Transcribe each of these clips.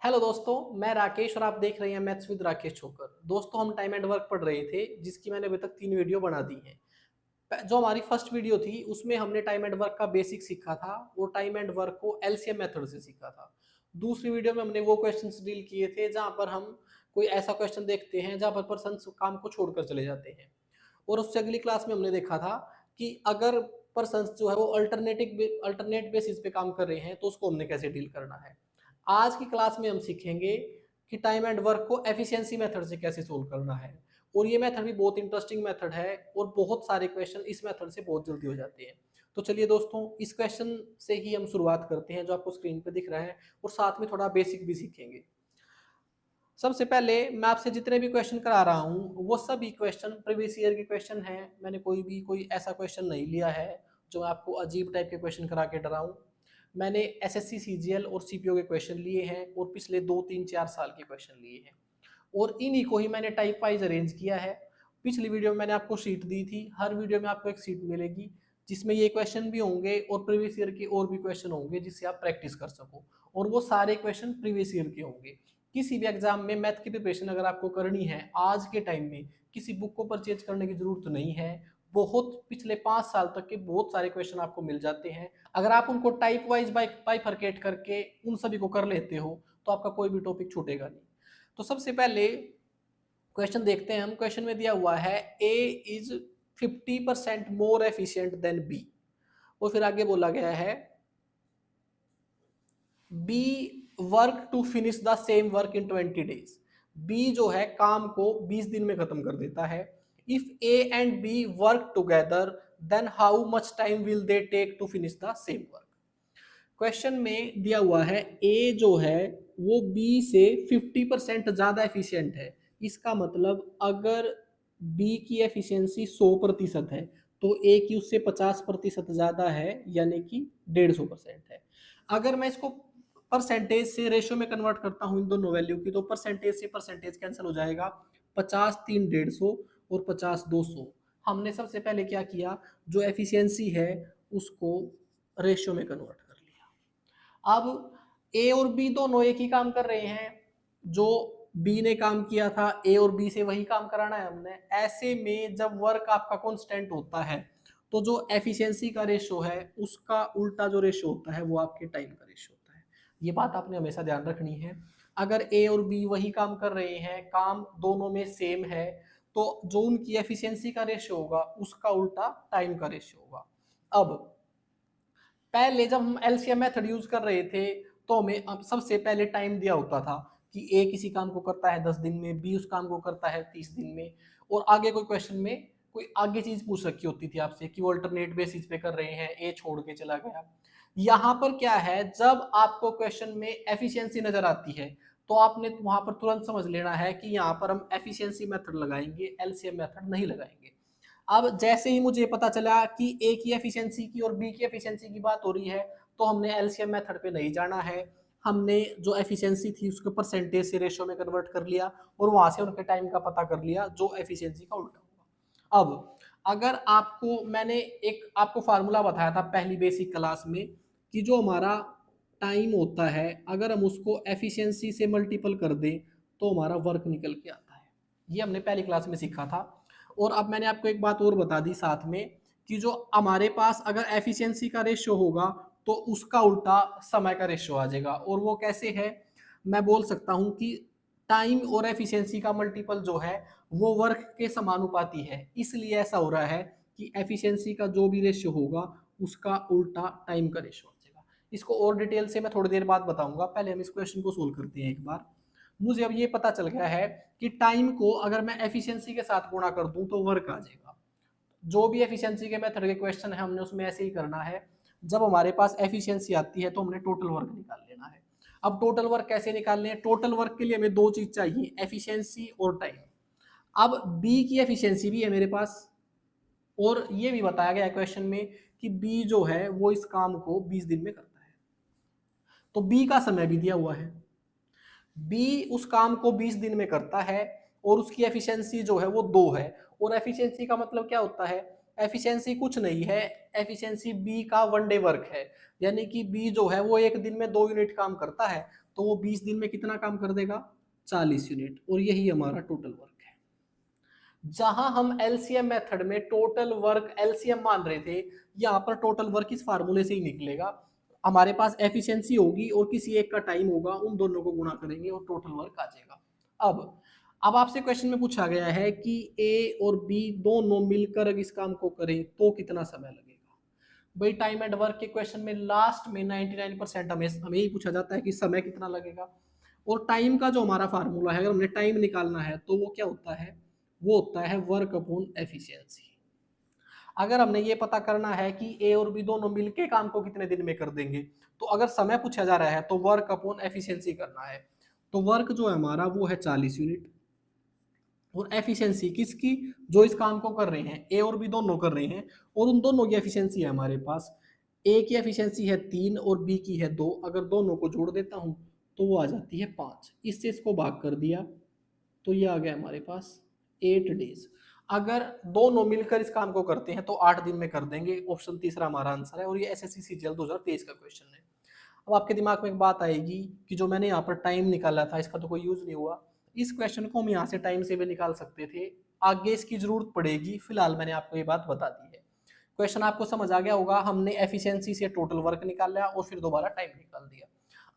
Hello दोस्तों, मैं राकेश और आप देख रहे हैं मैथ्स विद राकेश छोकर। दोस्तों, हम टाइम एंड वर्क पढ़ रहे थे जिसकी मैंने अभी तक 3 वीडियो बना दी हैं। जो हमारी फर्स्ट वीडियो थी उसमें हमने टाइम एंड वर्क का बेसिक सीखा था और टाइम एंड वर्क को एलसीएम मेथड से सीखा था। दूसरी वीडियो में हमने वो क्वेश्चंस डील किए थे जहां पर हम कोई ऐसा क्वेश्चन देखते हैं जहां पर पर्सन काम को छोड़कर चले जाते हैं। और उससे अगली क्लास में हमने देखा था कि अगर पर्सन जो है वो अल्टरनेट बेसिस पे काम कर रहे हैं तो उसको हमने कैसे डील करना है। आज की क्लास में हम सीखेंगे कि टाइम एंड वर्क को एफिशिएंसी मेथड से कैसे सोल्व करना है। और ये मेथड भी बहुत इंटरेस्टिंग मेथड है और बहुत सारे क्वेश्चन इस मेथड से बहुत जल्दी हो जाते हैं। तो चलिए दोस्तों, इस क्वेश्चन से ही हम शुरुआत करते हैं जो आपको स्क्रीन पे दिख रहा है, और साथ में थोड़ा बेसिक भी सीखेंगे। सबसे पहले मैं आपसे जितने भी क्वेश्चन करा रहा हूँ वो सभी क्वेश्चन प्रीवियस ईयर के क्वेश्चन हैं। मैंने कोई ऐसा क्वेश्चन नहीं लिया है जो मैं आपको अजीब टाइप के क्वेश्चन करा के डराऊं। मैंने एसएससी सीजीएल और सीपीओ के क्वेश्चन लिए हैं और पिछले 2 3 4 साल के क्वेश्चन लिए हैं, और इन्हीं को ही मैंने टाइप वाइज अरेंज किया है। पिछली वीडियो में मैंने आपको शीट दी थी, हर वीडियो में आपको एक शीट मिलेगी जिसमें ये क्वेश्चन भी होंगे और प्रीवियस ईयर के और भी क्वेश्चन होंगे जिससे आप प्रैक्टिस कर सको, और वो सारे क्वेश्चन प्रीवियस ईयर के होंगे। किसी भी एग्जाम में मैथ की प्रिपरेशन अगर आपको करनी है आज के टाइम में, किसी बुक को परचेज करने की जरूरत नहीं है। बहुत पिछले 5 साल तक के बहुत सारे क्वेश्चन आपको मिल जाते हैं। अगर आप उनको टाइप वाइज बाइफरकेट करके उन सभी को कर लेते हो तो आपका कोई भी टॉपिक छूटेगा नहीं। तो सबसे पहले क्वेश्चन देखते हैं हम। क्वेश्चन में दिया हुआ है A is 50% more efficient than B, और फिर आगे बोला गया है B work to finish the same work in 20 days. B जो है काम को 20 दिन में खत्म कर देता है। If A and B work together then how much time will they take to finish the same work. Question में दिया हुआ है ए जो है वो बी से 50% ज्यादा एफिशिएंट है। इसका मतलब अगर बी की एफिशिएंसी 100% है तो ए की उससे 50% ज्यादा है, यानी कि 150% है। अगर मैं इसको परसेंटेज से रेशियो में कन्वर्ट करता हूं इन दोनों वैल्यू की, तो परसेंटेज से परसेंटेज कैंसिल हो जाएगा। 50 3 150 और 50 200। हमने सबसे पहले क्या किया, जो एफिशिएंसी है उसको रेशियो में कन्वर्ट कर लिया। अब ए और बी दोनों एक ही काम कर रहे हैं। जो बी ने काम किया था ए और बी से वही काम कराना है हमने। ऐसे में जब वर्क आपका कांस्टेंट होता है तो जो एफिशिएंसी का रेशो है उसका उल्टा जो रेशो होता है वो आपके टाइम का रेशो होता है। ये बात आपने हमेशा ध्यान रखनी है। अगर ए और बी वही काम कर रहे हैं, काम दोनों में सेम है, तो जो उनकी एफिशिएंसी का रेशो होगा उसका उल्टा टाइम का रेशो होगा। अब पहले जब हम एलसीएम मेथड यूज कर रहे थे तो हमें अब सबसे पहले टाइम दिया होता था कि ए किसी काम को करता है 10 दिन में, बी उस काम को करता है 30 दिन में, और आगे कोई क्वेश्चन में कोई आगे चीज पूछ रखी होती थी आपसे कि वो अल्टरनेट बेसिस पे कर रहे हैं, ए छोड़ के चला गया। यहाँ पर क्या है, जब आपको क्वेश्चन में एफिशिएंसी नजर आती है तो आपने वहां पर तुरंत समझ लेना है कि यहाँ पर हम एफिशिएंसी मेथड लगाएंगे, एलसीएम मेथड नहीं लगाएंगे। अब जैसे ही मुझे पता चला कि ए की एफिशिएंसी की और बी की एफिशिएंसी की बात हो रही है तो हमने एलसीएम मेथड पे नहीं जाना है। हमने जो एफिशिएंसी थी उसको परसेंटेज से रेशियो में कन्वर्ट कर लिया और वहां से उनके टाइम का पता कर लिया जो एफिशिएंसी का उल्टा होगा। अब अगर आपको मैंने एक आपको फार्मूला बताया था पहली बेसिक क्लास में कि जो हमारा टाइम होता है अगर हम उसको एफिशिएंसी से मल्टीपल कर दें तो हमारा वर्क निकल के आता है। ये हमने पहली क्लास में सीखा था। और अब मैंने आपको एक बात और बता दी साथ में कि जो हमारे पास अगर एफिशिएंसी का रेशियो होगा तो उसका उल्टा समय का रेशियो आ जाएगा। और वो कैसे है, मैं बोल सकता हूं कि टाइम और एफिशिएंसी का मल्टीपल जो है वो वर्क के समानुपाती है। इसलिए ऐसा हो रहा है कि एफिशिएंसी का जो भी रेशियो होगा उसका उल्टा टाइम का रेशियो हो जाएगा। इसको और डिटेल से मैं थोड़ी देर बाद बताऊंगा, पहले हम इस क्वेश्चन को सोल्व करते हैं एक बार। मुझे अब ये पता चल गया है कि टाइम को अगर मैं एफिशिएंसी के साथ गुणा कर दूं तो वर्क आ जाएगा। जो भी एफिशिएंसी के मेथड के क्वेश्चन है हमने उसमें ऐसे ही करना है। जब हमारे पास एफिशिएंसी आती है तो हमने टोटल वर्क निकाल लेना है। अब टोटल वर्क कैसे निकालने हैं, टोटल वर्क के लिए हमें दो चीज चाहिए, एफिशिएंसी और टाइम। अब बी की एफिशिएंसी भी है मेरे पास, और ये भी बताया गया है क्वेश्चन में कि बी जो है वो इस काम को 20 दिन में करता है। तो बी का समय भी दिया हुआ है, बी उस काम को 20 दिन में करता है और उसकी एफिशिएंसी जो है वो 2 है। और एफिशिएंसी का मतलब क्या होता है, एफिशिएंसी कुछ नहीं है, एफिशिएंसी बी का 1 डे वर्क है। यानी कि बी जो है वो एक दिन में 2 यूनिट काम करता है। तो वो 20 दिन में कितना काम कर देगा, 40 यूनिट, और यही हमारा टोटल वर्क है। जहां हम एलसीएम मेथड में टोटल वर्क एलसीएम मान रहे थे, यहाँ पर टोटल वर्क इस फार्मूले से ही निकलेगा। हमारे पास एफिशिएंसी होगी और किसी एक का टाइम होगा, उन दोनों को गुणा करेंगे और टोटल वर्क आ जाएगा। अब आपसे क्वेश्चन में पूछा गया है कि ए और बी दोनों मिलकर इस काम को करें तो कितना समय लगेगा। भाई टाइम एंड वर्क के क्वेश्चन में लास्ट में 99% हमें यही पूछा जाता है कि समय कितना लगेगा। और टाइम का जो हमारा फार्मूला है, अगर हमने टाइम निकालना है तो वो क्या होता है, वो होता है वर्क अपॉन एफिशिएंसी। अगर हमने ये पता करना है कि ए और बी दोनों मिलके काम को कितने दिन में कर देंगे, तो अगर समय पूछा जा रहा है तो वर्क अपॉन एफिशिएंसी करना है। तो वर्क जो है हमारा वो है 40 यूनिट, और एफिशिएंसी किसकी, जो इस काम को कर रहे हैं, ए और बी दोनों कर रहे हैं, और उन दोनों की एफिशिएंसी है हमारे पास, ए की एफिशिएंसी है 3 और बी की है 2। अगर दोनों को जोड़ देता हूं तो वो आ जाती है 5। इससे इसको भाग कर दिया तो ये आ गया हमारे पास 8 डेज। अगर दोनों मिलकर इस काम को करते हैं तो 8 दिन में कर देंगे। ऑप्शन तीसरा हमारा आंसर है, और ये एसएससी सीजीएल 2023 का क्वेश्चन है। अब आपके दिमाग में एक बात आएगी कि जो मैंने यहाँ पर टाइम निकाला था इसका तो कोई यूज नहीं हुआ। इस क्वेश्चन को हम यहाँ से टाइम से भी निकाल सकते थे, आगे इसकी जरूरत पड़ेगी, फिलहाल मैंने आपको ये बात बता दी है। क्वेश्चन आपको समझ आ गया होगा, हमने एफिशिएंसी से टोटल वर्क निकाला और फिर दोबारा टाइम निकाल दिया।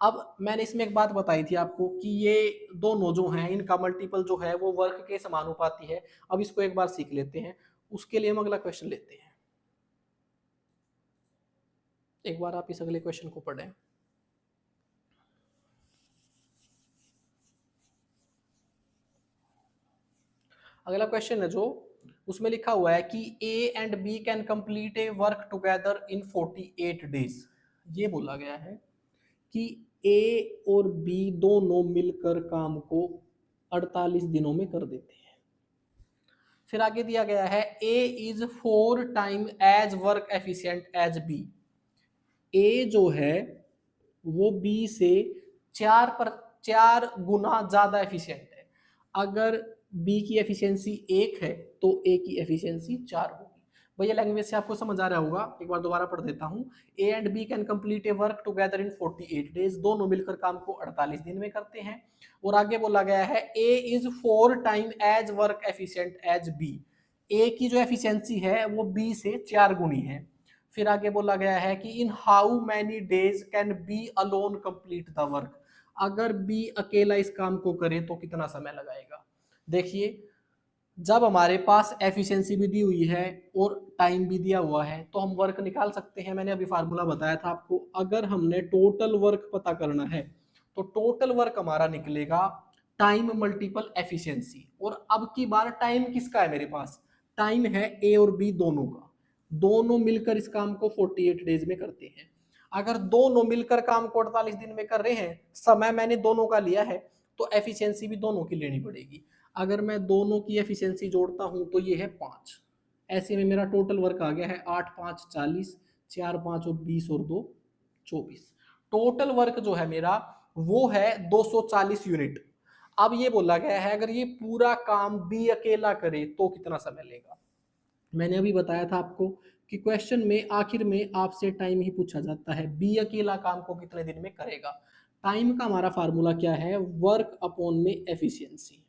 अब मैंने इसमें एक बात बताई थी आपको कि ये दोनों जो हैं इनका मल्टीपल जो है वो वर्क के समानुपाती है। अब इसको एक बार सीख लेते हैं, उसके लिए हम अगला क्वेश्चन लेते हैं। एक बार आप इस अगले क्वेश्चन को पढ़ें। अगला क्वेश्चन है जो उसमें लिखा हुआ है कि A and B can complete a work together in 48 days. ये बोला गया है कि ए और बी दोनों मिलकर काम को 48 दिनों में कर देते हैं। फिर आगे दिया गया है A is 4 time as work efficient as B. A जो है वो बी से 4 गुना ज्यादा एफिशिएंट है। अगर बी की एफिशिएंसी 1 है तो ए की एफिशिएंसी 4 होगी। भैया लैंग्वेज से आपको समझ आ रहा होगा, एक बार दोबारा पढ़ देता हूँ। A and B can complete a work together in 48 days. दोनों मिलकर काम को 48 दिन में करते हैं। और आगे बोला गया है A is 4 time as work efficient as B. A की जो एफिशिएंसी है वो बी से 4 गुनी है। फिर आगे बोला गया है कि in how many days can be alone complete the work. अगर बी अकेला इस काम को करे तो कितना समय लगाएगा। देखिए जब हमारे पास एफिशिएंसी भी दी हुई है और टाइम भी दिया हुआ है तो हम वर्क निकाल सकते हैं। मैंने अभी फार्मूला बताया था आपको, अगर हमने टोटल वर्क पता करना है तो टोटल वर्क हमारा निकलेगा टाइम मल्टीपल एफिशिएंसी। और अब की बार टाइम किसका है मेरे पास, टाइम है ए और बी दोनों का। दोनों मिलकर इस काम को 48 डेज में करते हैं। अगर दोनों मिलकर काम को 48 दिन में कर रहे हैं, समय मैंने दोनों का लिया है, तो एफिशिएंसी भी दोनों की लेनी पड़ेगी। अगर मैं दोनों की एफिशिएंसी जोड़ता हूं तो ये है 5। ऐसे में मेरा टोटल वर्क आ गया है 8 5 40, 4 5 और 20 और 2 24। टोटल वर्क जो है मेरा वो है 240 यूनिट। अब ये बोला गया है अगर ये पूरा काम बी अकेला करे तो कितना समय लेगा। मैंने अभी बताया था आपको कि क्वेश्चन में आखिर में आपसे टाइम ही पूछा जाता है, बी अकेला काम को कितने दिन में करेगा। टाइम का हमारा फार्मूला क्या है, वर्क अपॉन में एफिशिएंसी।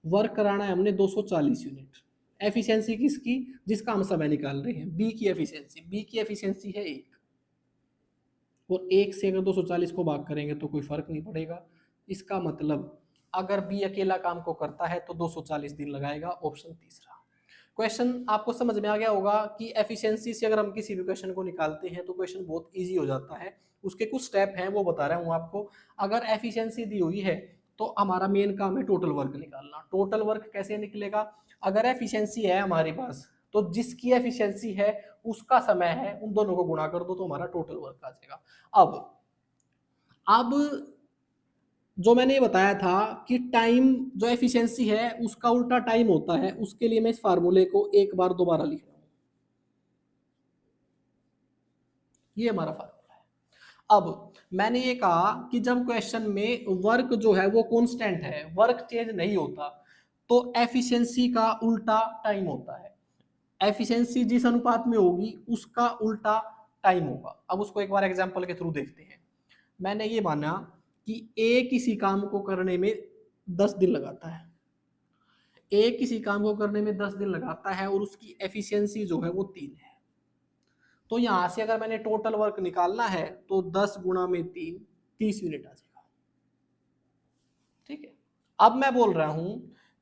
वर्क कराना है हमने 240 यूनिट। एफिशिएंसी किसकी, जिसका हम समय निकाल रहे हैं, बी की एफिशिएंसी। बी की एफिशिएंसी है 1, और 1 से अगर 240 को भाग करेंगे तो कोई फर्क नहीं पड़ेगा। इसका मतलब अगर बी अकेला काम को करता है तो 240 दिन लगाएगा। ऑप्शन तीसरा। क्वेश्चन आपको समझ में आ गया होगा कि एफिशिएंसी से अगर हम किसी भी क्वेश्चन को निकालते हैं तो क्वेश्चन बहुत इजी हो जाता है। उसके कुछ स्टेप हैं वो बता रहा हूँ आपको। अगर एफिशिएंसी दी हुई है तो हमारा मेन काम है टोटल वर्क निकालना। टोटल वर्क कैसे निकलेगा, अगर एफिशिएंसी है हमारे पास तो जिसकी एफिशिएंसी है उसका समय है, उन दोनों को गुणा कर दो तो हमारा टोटल वर्क आ जाएगा। अब जो मैंने ये बताया था कि टाइम जो एफिशिएंसी है उसका उल्टा टाइम होता है, उसके लिए मैं इस फार्मूले को एक बार दोबारा लिख रहा हूं। ये हमारा फार्मूला है। अब मैंने ये कहा कि जब क्वेश्चन में वर्क जो है वो कांस्टेंट है, वर्क चेंज नहीं होता, तो एफिशिएंसी का उल्टा टाइम होता है। एफिशिएंसी जिस अनुपात में होगी उसका उल्टा टाइम होगा। अब उसको एक बार एग्जांपल के थ्रू देखते हैं। मैंने ये माना कि ए किसी काम को करने में 10 दिन लगाता है, ए किसी काम को करने में 10 दिन लगाता है और उसकी एफिशिएंसी जो है वो 3 है। तो यहां से अगर मैंने टोटल वर्क निकालना है तो 10 गुणा में 3 30 यूनिट आ जाएगा। ठीक है, अब मैं बोल रहा हूं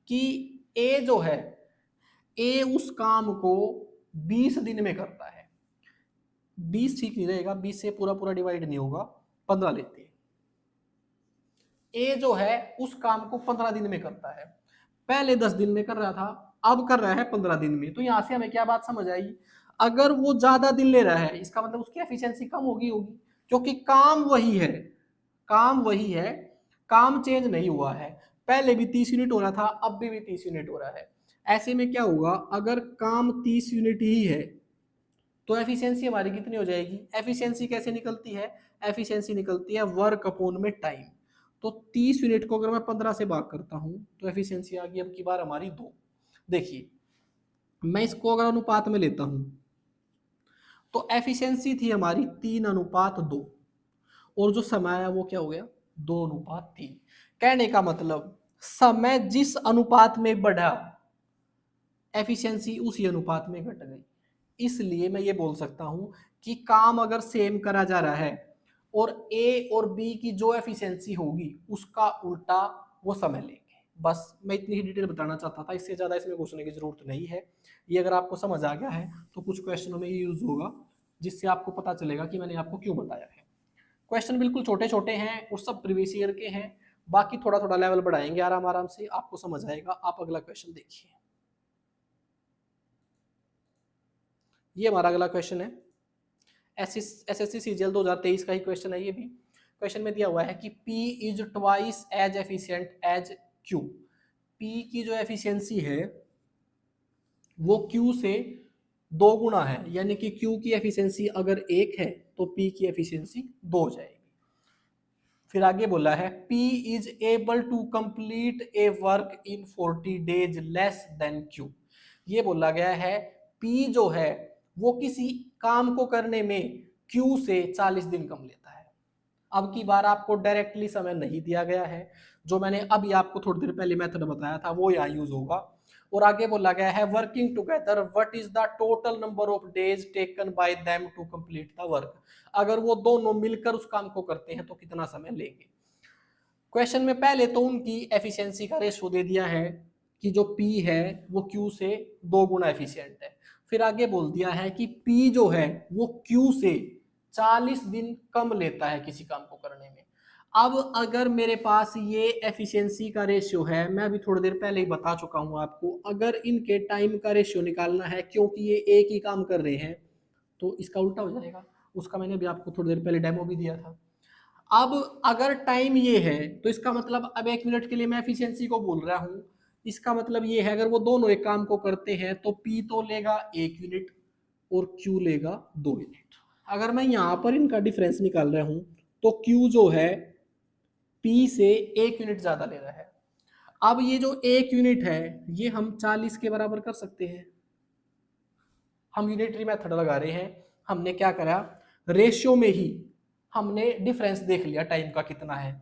कि ए जो है, ए उस काम को 20 दिन में करता है। 20 ठीक नहीं रहेगा, 20 से पूरा पूरा डिवाइड नहीं होगा, 15 लेते हैं। ए जो है उस काम को 15 दिन में करता है, पहले 10 दिन में कर रहा था, अब कर रहा है 15 दिन में। तो यहां से हमें क्या बात समझ आई, अगर वो ज्यादा दिन ले रहा है इसका मतलब उसकी एफिशिएंसी कम होगी, क्योंकि काम वही है, काम वही है, काम चेंज नहीं हुआ है। पहले भी 30 यूनिट हो रहा था, अब भी 30 यूनिट हो रहा है। ऐसे में क्या होगा, अगर काम 30 यूनिट ही है तो एफिशिएंसी हमारी कितनी हो जाएगी। एफिशिएंसी कैसे निकलती है, एफिशिएंसी निकलती है वर्क अपॉन में टाइम। तो 30 यूनिट को अगर मैं 15 से भाग करता हूं तो एफिशिएंसी आ गई अब की बार हमारी 2। देखिए मैं इसको अगर अनुपात में लेता हूं तो एफिशिएंसी थी हमारी 3:2 और जो समय है वो क्या हो गया 2:3। कहने का मतलब समय जिस अनुपात में बढ़ा एफिशिएंसी उसी अनुपात में घट गई। इसलिए मैं ये बोल सकता हूं कि काम अगर सेम करा जा रहा है और ए और बी की जो एफिशिएंसी होगी उसका उल्टा वो समय लेंगे। बस मैं इतनी ही डिटेल बताना चाहता था, इससे ज़्यादा इसमें घुसने की जरूरत नहीं है। ये अगर आपको समझ आ गया है तो कुछ क्वेश्चनों में ये यूज होगा, जिससे आपको पता चलेगा कि मैंने आपको क्यों बताया है। क्वेश्चन बिल्कुल छोटे छोटे हैं और सब प्रीवियस ईयर के हैं, बाकी थोड़ा थोड़ा लेवल बढ़ाएंगे आराम आराम से, आपको समझ आएगा। आप अगला क्वेश्चन देखिए, ये हमारा अगला क्वेश्चन है, एसएससी सीजीएल 2023 का ही क्वेश्चन है। ये भी क्वेश्चन में दिया हुआ है कि P is twice as efficient as Q। P की जो एफिशिएंसी है वो Q से 2 गुना है, यानी कि Q की एफिशिएंसी अगर 1 है तो P की एफिशिएंसी 2 हो जाएगी। फिर आगे बोला है P is able to complete a work in 40 days less than Q। ये बोला गया है P जो है वो किसी काम को करने में Q से 40 दिन कम लेता है। अब की बार आपको डायरेक्टली समय नहीं दिया गया है, जो मैंने अभी आपको थोड़ी देर पहले मेथड बताया था वो यहाँ यूज होगा। और आगे बोला गया है working together what is the total number of days taken by them to complete the work. अगर वो दोनों मिलकर उस काम को करते हैं तो कितना समय लेंगे। क्वेश्चन में पहले तो उनकी एफिशिएंसी का रेशो दे दिया है कि जो P है वो Q से 2 गुना एफिशिएंट है। फिर आगे बोल दिया है कि P जो है वो Q से 40 दिन कम लेता है किसी काम को करने में। अब अगर मेरे पास ये एफिशिएंसी का रेशियो है, मैं अभी थोड़ी देर पहले ही बता चुका हूं आपको, अगर इनके टाइम का रेशियो निकालना है क्योंकि ये एक ही काम कर रहे हैं तो इसका उल्टा हो जाएगा। उसका मैंने अभी आपको थोड़ी देर पहले डेमो भी दिया था। अब अगर टाइम ये है तो इसका मतलब अब 1 मिनट के लिए मैं एफिशिएंसी को बोल रहा हूं, इसका मतलब ये है अगर वो दोनों एक काम को करते हैं तो P तो लेगा 1 यूनिट और Q लेगा 2 यूनिट। अगर मैं यहां पर इनका डिफरेंस निकाल रहा हूं तो Q जो है P से 1 यूनिट ज्यादा ले रहा है। अब ये जो 1 यूनिट है ये हम 40 के बराबर कर सकते हैं। हम यूनिटरी मेथड लगा रहे हैं, हमने क्या करा रेशियो में ही हमने डिफरेंस देख लिया टाइम का कितना है।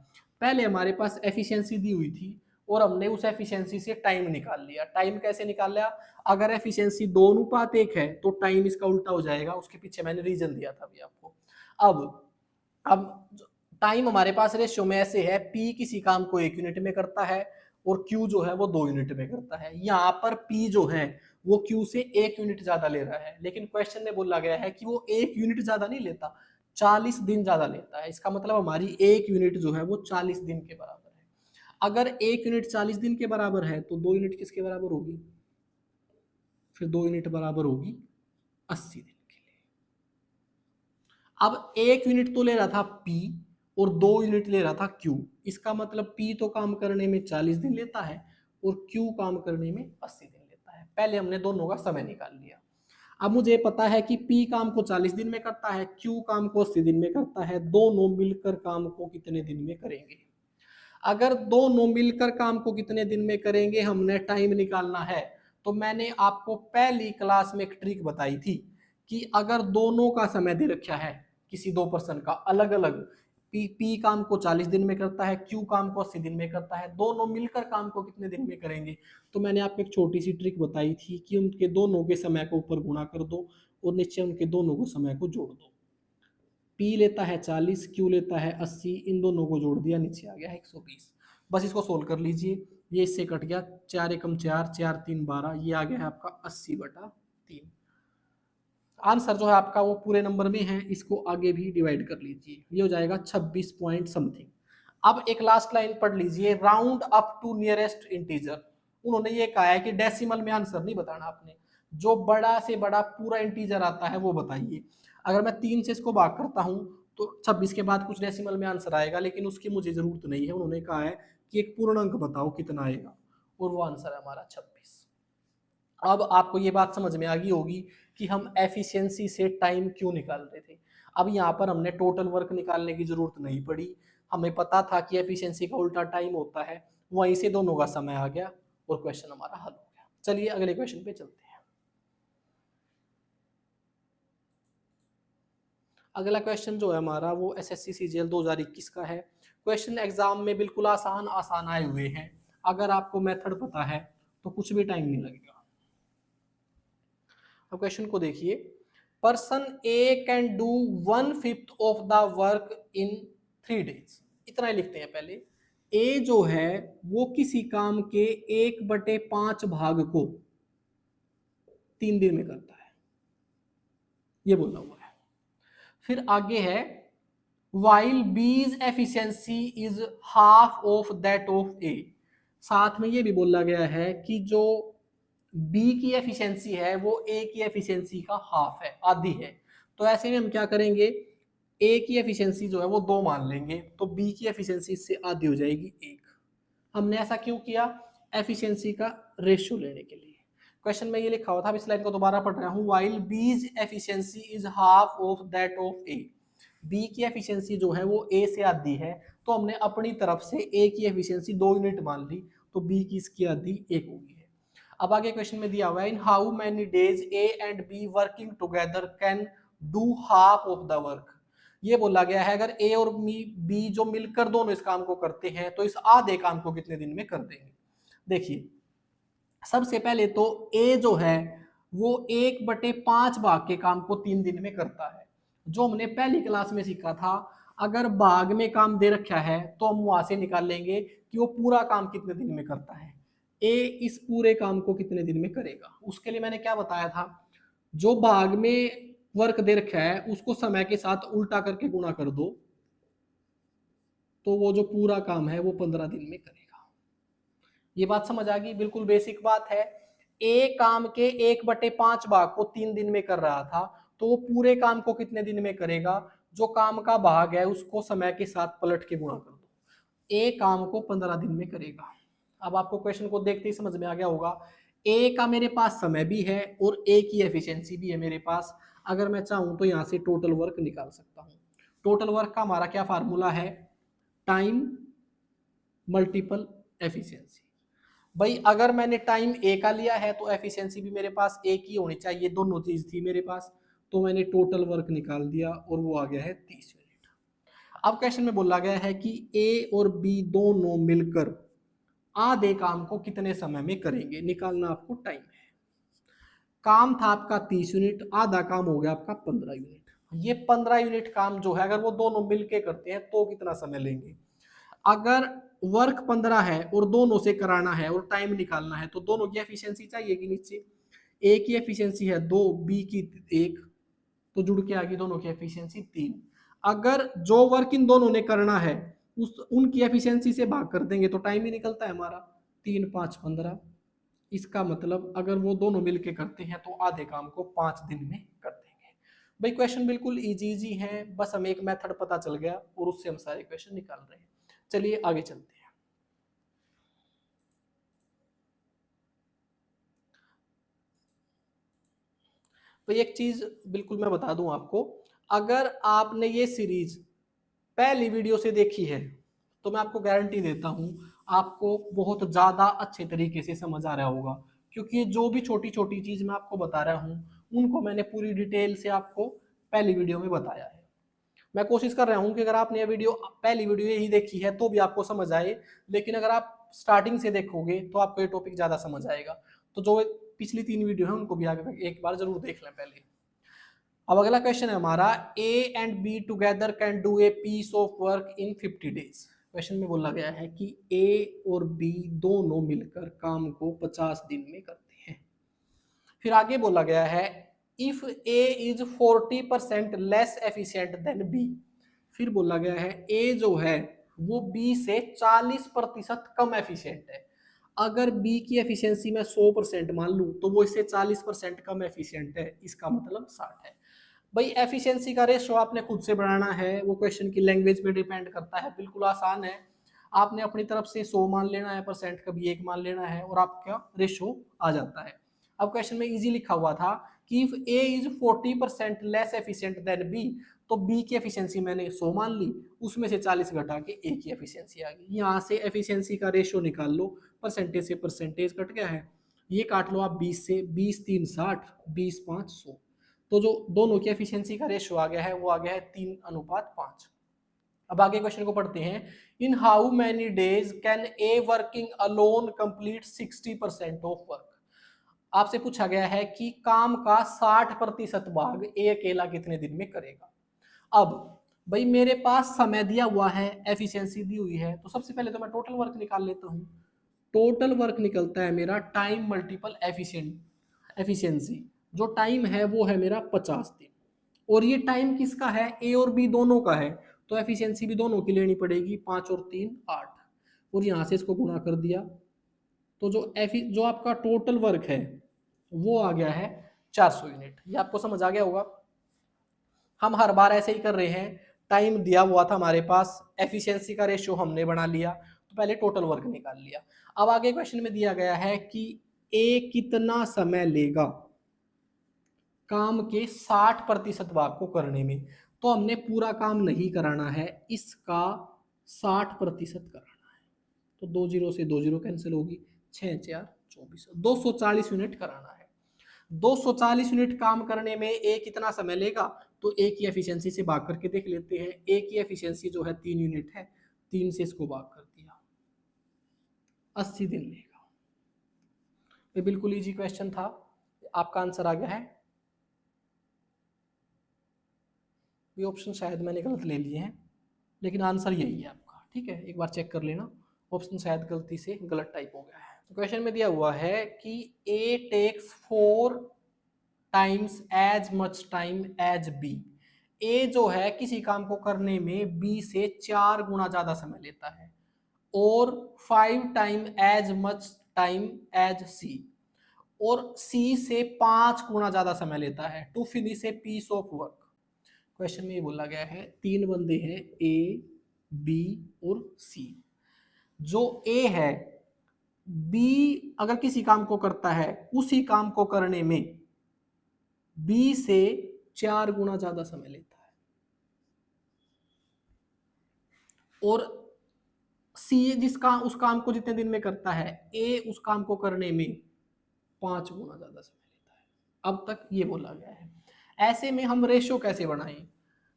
पहले हमारे पास एफिशिएंसी दी हुई थी और हमने उस एफिशिएंसी से टाइम निकाल लिया। टाइम कैसे निकाल लिया, अगर एफिशिएंसी 2:1 है तो टाइम इसका उल्टा हो जाएगा, उसके पीछे मैंने रीजन दिया था अभी आपको। अब टाइम हमारे पास रेशियो में ऐसे है, P किसी काम को 1 यूनिट में करता है और Q जो है वो 2 यूनिट में करता है। यहाँ पर P जो है वो Q से 1 यूनिट ज्यादा ले रहा है, लेकिन क्वेश्चन में बोला गया है कि वो 1 यूनिट ज्यादा नहीं लेता, 40 दिन ज्यादा लेता है। इसका मतलब हमारी 1 यूनिट जो है वो 40 दिन के बराबर है। अगर 1 यूनिट 40 दिन के बराबर है तो 2 यूनिट किसके बराबर होगी, फिर 2 यूनिट बराबर होगी 80 दिन के लिए। अब 1 यूनिट तो ले रहा था P और 2 यूनिट ले रहा था Q। इसका मतलब P तो काम करने में 40 दिन लेता है और Q काम करने में 80 दिन लेता है। पहले हमने दोनों का समय निकाल लिया। अब मुझे पता है कि P काम को 40 दिन में करता है, Q काम को 80 दिन में करता है, दोनों मिलकर काम को कितने दिन में करेंगे। अगर दोनों मिलकर काम को कितने दिन में करेंगे हमने टाइम निकालना है, तो मैंने आपको पहली क्लास में एक ट्रिक बताई थी कि अगर दोनों का समय दे रखा है किसी 2 पर्सन का अलग अलग, पी काम को 40 दिन में करता है, क्यू काम को 80 दिन में करता है, दोनों मिलकर काम को कितने दिन में करेंगे। तो मैंने आपको एक छोटी सी ट्रिक बताई थी कि उनके दोनों के समय को ऊपर गुणा कर दो और नीचे उनके दोनों को समय को जोड़ दो। पी लेता है 40, क्यू लेता है 80, इन दोनों को जोड़ दिया, नीचे आ गया 120। बस इसको सोल्व कर लीजिए, ये इससे कट गया, 4 एकम 4, 4 3 12, ये आ गया है आपका 80/3। आंसर जो है आपका वो पूरे नंबर में है, इसको आगे भी डिवाइड कर लीजिए, ये हो जाएगा 26 पॉइंट समथिंग। अब एक लास्ट लाइन पढ़ लीजिए, round up to nearest integer. उन्होंने ये कहा है कि डेसिमल में आंसर नहीं बताना आपने, जो बड़ा से बड़ा पूरा इंटीजर आता है वो बताइए। अगर मैं 3 से इसको भाग करता हूं तो 26 के बाद कुछ डेसिमल में आंसर आएगा, लेकिन उसकी मुझे जरूरत नहीं है। उन्होंने कहा है कि एक पूर्णांक बताओ कितना आएगा, और वो आंसर है हमारा 26। अब आपको ये बात समझ में आ गई होगी कि हम एफिशिएंसी से टाइम क्यों निकाल रहे थे। अब यहाँ पर हमने टोटल वर्क निकालने की जरूरत नहीं पड़ी, हमें पता था कि एफिशिएंसी का उल्टा टाइम होता है, वहीं से दोनों का समय आ गया और क्वेश्चन हमारा हल हो गया। चलिए अगले क्वेश्चन पे चलते हैं। अगला क्वेश्चन जो है हमारा वो एसएससी सीजीएल 2021 का है। क्वेश्चन एग्जाम में बिल्कुल आसान आसान आए हुए हैं, अगर आपको मेथड पता है तो कुछ भी टाइम नहीं लगेगा। अब क्वेश्चन को देखिए, person A can do 1/5 of the work in 3 days। इतना ही लिखते हैं पहले। ए जो है वो किसी काम के 1/5 भाग को 3 दिन में करता है, ये बोला हुआ है। फिर आगे है, while B's efficiency is half of that of A. साथ में ये भी बोला गया है कि जो बी की एफिशिएंसी है वो ए की एफिशिएंसी का हाफ है, आधी है। तो ऐसे में हम क्या करेंगे, ए की एफिशिएंसी जो है वो 2 मान लेंगे, तो बी की एफिशिएंसी इससे आधी हो जाएगी 1। हमने ऐसा क्यों किया, एफिशिएंसी का रेशियो लेने के लिए। क्वेश्चन में ये लिखा हुआ था, अब इस लाइन को दोबारा पढ़ रहा हूँ, while B's efficiency is half of that of A. B की एफिशिएंसी जो है वो ए से आधी है, तो हमने अपनी तरफ से ए की एफिशिएंसी 2 यूनिट मान ली, तो बी की इसकी आधी 1 होगी। अब आगे क्वेश्चन में दिया हुआ है, इन how many days A and be working together can do half of the work. ये बोला गया है अगर ए और बी जो मिलकर दोनों इस काम को करते हैं तो इस आधे काम को कितने दिन में कर देंगे। देखिए सबसे पहले तो ए जो है वो 1/5 भाग के काम को 3 दिन में करता है, जो हमने पहली क्लास में सीखा था। अगर भाग में काम दे रखा है तो हम वहां से निकाल लेंगे कि वो पूरा काम कितने दिन में करता है। ए इस पूरे काम को कितने दिन में करेगा, उसके लिए मैंने क्या बताया था, जो भाग में वर्क दे रखा है उसको समय के साथ उल्टा करके गुणा कर दो, तो वो जो पूरा काम है वो 15 दिन में करेगा। ये बात समझ आ गई, बिल्कुल बेसिक बात है। ए काम के 1/5 भाग को 3 दिन में कर रहा था, तो वो पूरे काम को कितने दिन में करेगा, जो काम का भाग है उसको समय के साथ पलट के गुणा कर दो, ए काम को 15 दिन में करेगा। अब आपको क्वेश्चन को देखते ही समझ में आ गया होगा, ए का मेरे पास समय भी है और ए की एफिशिएंसी भी है मेरे पास। अगर मैं चाहूं तो यहां से टोटल वर्क निकाल सकता हूं। टोटल वर्क का हमारा क्या फार्मूला है, टाइम मल्टीपल एफिशिएंसी। भाई अगर मैंने टाइम ए का लिया है तो एफिशिएंसी भी मेरे पास ए की होनी चाहिए, दोनों चीज थी मेरे पास, तो मैंने टोटल वर्क निकाल दिया और वो आ गया है 30 यूनिट। अब क्वेश्चन में बोला गया है कि ए और बी दोनों मिलकर आधे काम को कितने समय में करेंगे, निकालना आपको टाइम है। काम था आपका 30 यूनिट, आधा काम हो गया आपका 15 यूनिट। ये 15 यूनिट काम जो है अगर वो दोनों मिलके करते हैं तो कितना समय लेंगे। अगर वर्क 15 है और दोनों से कराना है और टाइम निकालना है तो दोनों की एफिशिएंसी चाहिए कि नीचे, ए की एफिशिएंसी है 2, बी की 1, तो जुड़ के आ गई दोनों की एफिशिएंसी 3। अगर जो वर्क इन दोनों ने करना है उस उनकी एफिशिएंसी से भाग कर देंगे तो टाइम ही निकलता है हमारा 3 5 15। इसका मतलब अगर वो दोनों मिलके करते हैं तो आधे काम को 5 दिन में कर देंगे। भाई क्वेश्चन बिल्कुल इजी है, बस हमें एक मेथड पता चल गया और उससे हम सारे क्वेश्चन निकाल रहे हैं। चलिए आगे चलते हैं। तो एक चीज बिल्कुल मैं बता दूं आपको, अगर आपने ये सीरीज पहली वीडियो से देखी है तो मैं आपको गारंटी देता हूं आपको बहुत ज्यादा अच्छे तरीके से समझ आ रहा होगा, क्योंकि जो भी छोटी छोटी चीज मैं आपको बता रहा हूं उनको मैंने पूरी डिटेल से आपको पहली वीडियो में बताया है। मैं कोशिश कर रहा हूँ कि अगर आपने ये वीडियो पहली वीडियो यही देखी है तो भी आपको समझ आए, लेकिन अगर आप स्टार्टिंग से देखोगे तो आपको ये टॉपिक ज़्यादा समझ आएगा। तो जो पिछली 3 वीडियो है उनको भी आप एक बार जरूर देख लें पहले। अब अगला क्वेश्चन है हमारा, A and B together can do a piece of work in 50 days. Question में बोला गया है कि ए और बी दोनों मिलकर काम को 50 दिन में करते हैं। फिर आगे बोला गया है if A is 40% less efficient than B. फिर बोला गया है ए जो है वो बी से 40% कम एफिशिएंट है। अगर बी की एफिशिएंसी मैं 100% मान लूं तो वो इससे 40% कम एफिशिएंट है, इसका मतलब 60 है। भाई एफिशिएंसी का रेशो आपने खुद से बढ़ाना है, वो क्वेश्चन की लैंग्वेज पे डिपेंड करता है, बिल्कुल आसान है। आपने अपनी तरफ से 100 मान लेना है परसेंट, कभी 1 मान लेना है और आपका रेशो आ जाता है। अब क्वेश्चन में इजी लिखा हुआ था कि if A is 40% less efficient than B, तो बी की एफिशिएंसी मैंने 100 मान ली, उसमें से 40 घटा के ए की एफिशिएंसी आ गई। यहाँ से एफिशिएंसी का रेशो निकाल लो, परसेंटेज से परसेंटेज कट गया है, ये काट लो आप 20 से, 20 3 60, 20 5 100। तो जो दोनों की एफिशिएंसी का रेशो आ गया है वो आ गया है 3:5। अब आगे क्वेश्चन को पढ़ते हैं। In how many days can a working alone complete 60% of work. आपसे पूछा गया है कि काम का 60% भाग ए अकेला कितने दिन में करेगा। अब भाई मेरे पास समय दिया हुआ है, एफिशिएंसी दी हुई है, तो सबसे पहले तो मैं टोटल वर्क निकाल लेता हूँ। टोटल वर्क निकलता है मेरा टाइम मल्टीपल एफिशिएंसी। जो टाइम है वो है मेरा 50 दिन, और ये टाइम किसका है, ए और बी दोनों का है, तो एफिशिएंसी भी दोनों की लेनी पड़ेगी, 5 और 3 8, और यहाँ से इसको गुणा कर दिया, तो जो आपका टोटल वर्क है वो आ गया है 400 यूनिट। ये आपको समझ आ गया होगा। हम हर बार ऐसे ही कर रहे हैं, टाइम दिया हुआ था हमारे पास, एफिशिएंसी का रेशियो हमने बना लिया, तो पहले टोटल वर्क निकाल लिया। अब आगे क्वेश्चन में दिया गया है कि ए कितना समय लेगा काम के 60% भाग को करने में। तो हमने पूरा काम नहीं कराना है, इसका 60% कराना है। तो 2 जीरो से 2 जीरो कैंसिल होगी, 6 4 24, 240 यूनिट कराना है। 240 यूनिट काम करने में ए कितना समय लेगा, तो ए की एफिशिएंसी से भाग करके देख लेते हैं। ए की एफिशिएंसी जो है 3 यूनिट है, 3 से इसको भाग कर दिया, 80 दिन लेगा। ये बिल्कुल इजी क्वेश्चन था, आपका आंसर आ गया है। ये ऑप्शन शायद मैंने गलत ले लिए हैं, लेकिन आंसर यही है आपका, ठीक है, एक बार चेक कर लेना, ऑप्शन शायद गलती से गलत टाइप हो गया है। तो क्वेश्चन में दिया हुआ है कि A takes 4 times as much time as B. A जो है किसी काम को करने में बी से 4 गुना ज्यादा समय लेता है, और 5 time as much time as C, और सी से 5 गुना ज्यादा समय लेता है to finish a piece of work. Question में ये बोला गया है 3 बंदे हैं, ए बी और सी। जो ए है, बी अगर किसी काम को करता है, उसी काम को करने में बी से 4 गुना ज्यादा समय लेता है, और सी जिसका उस काम को जितने दिन में करता है, ए उस काम को करने में 5 गुना ज्यादा समय लेता है। अब तक ये बोला गया है। ऐसे में हम रेशियो कैसे बनाएं,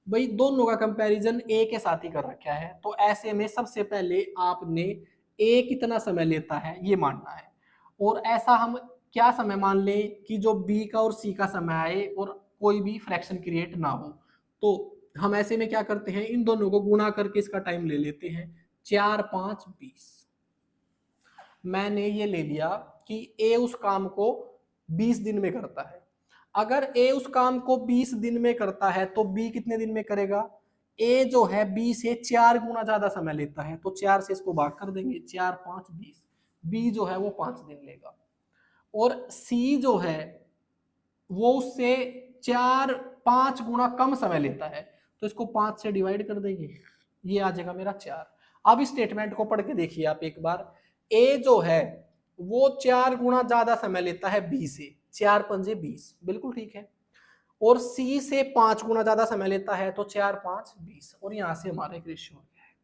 भाई दोनों का कंपैरिजन ए के साथ ही कर रखा है, तो ऐसे में सबसे पहले आपने ए कितना समय लेता है ये मानना है, और ऐसा हम क्या समय मान लें कि जो बी का और सी का समय आए और कोई भी फ्रैक्शन क्रिएट ना हो। तो हम ऐसे में क्या करते हैं, इन दोनों को गुणा करके इसका टाइम ले लेते हैं, 4 5 20। मैंने ये ले लिया कि ए उस काम को 20 दिन में करता है। अगर ए उस काम को 20 दिन में करता है तो बी कितने दिन में करेगा, ए जो है बी से 4 गुना ज्यादा समय लेता है, तो 4 से इसको भाग कर देंगे, 4 5 20, बी जो है वो 5 दिन लेगा। और सी जो है वो उससे 4 5 गुना कम समय लेता है, तो इसको 5 से डिवाइड कर देंगे, ये आ जाएगा मेरा 4। अब इस स्टेटमेंट को पढ़ के देखिए आप एक बार, ए जो है वो 4 गुना ज्यादा समय लेता है बी से, 4 पंजे 20, बिल्कुल ठीक है, और सी से 5 गुना ज्यादा समय लेता है, तो 4 5 20, और यहां से हमारा एक रेशियो आ गया है।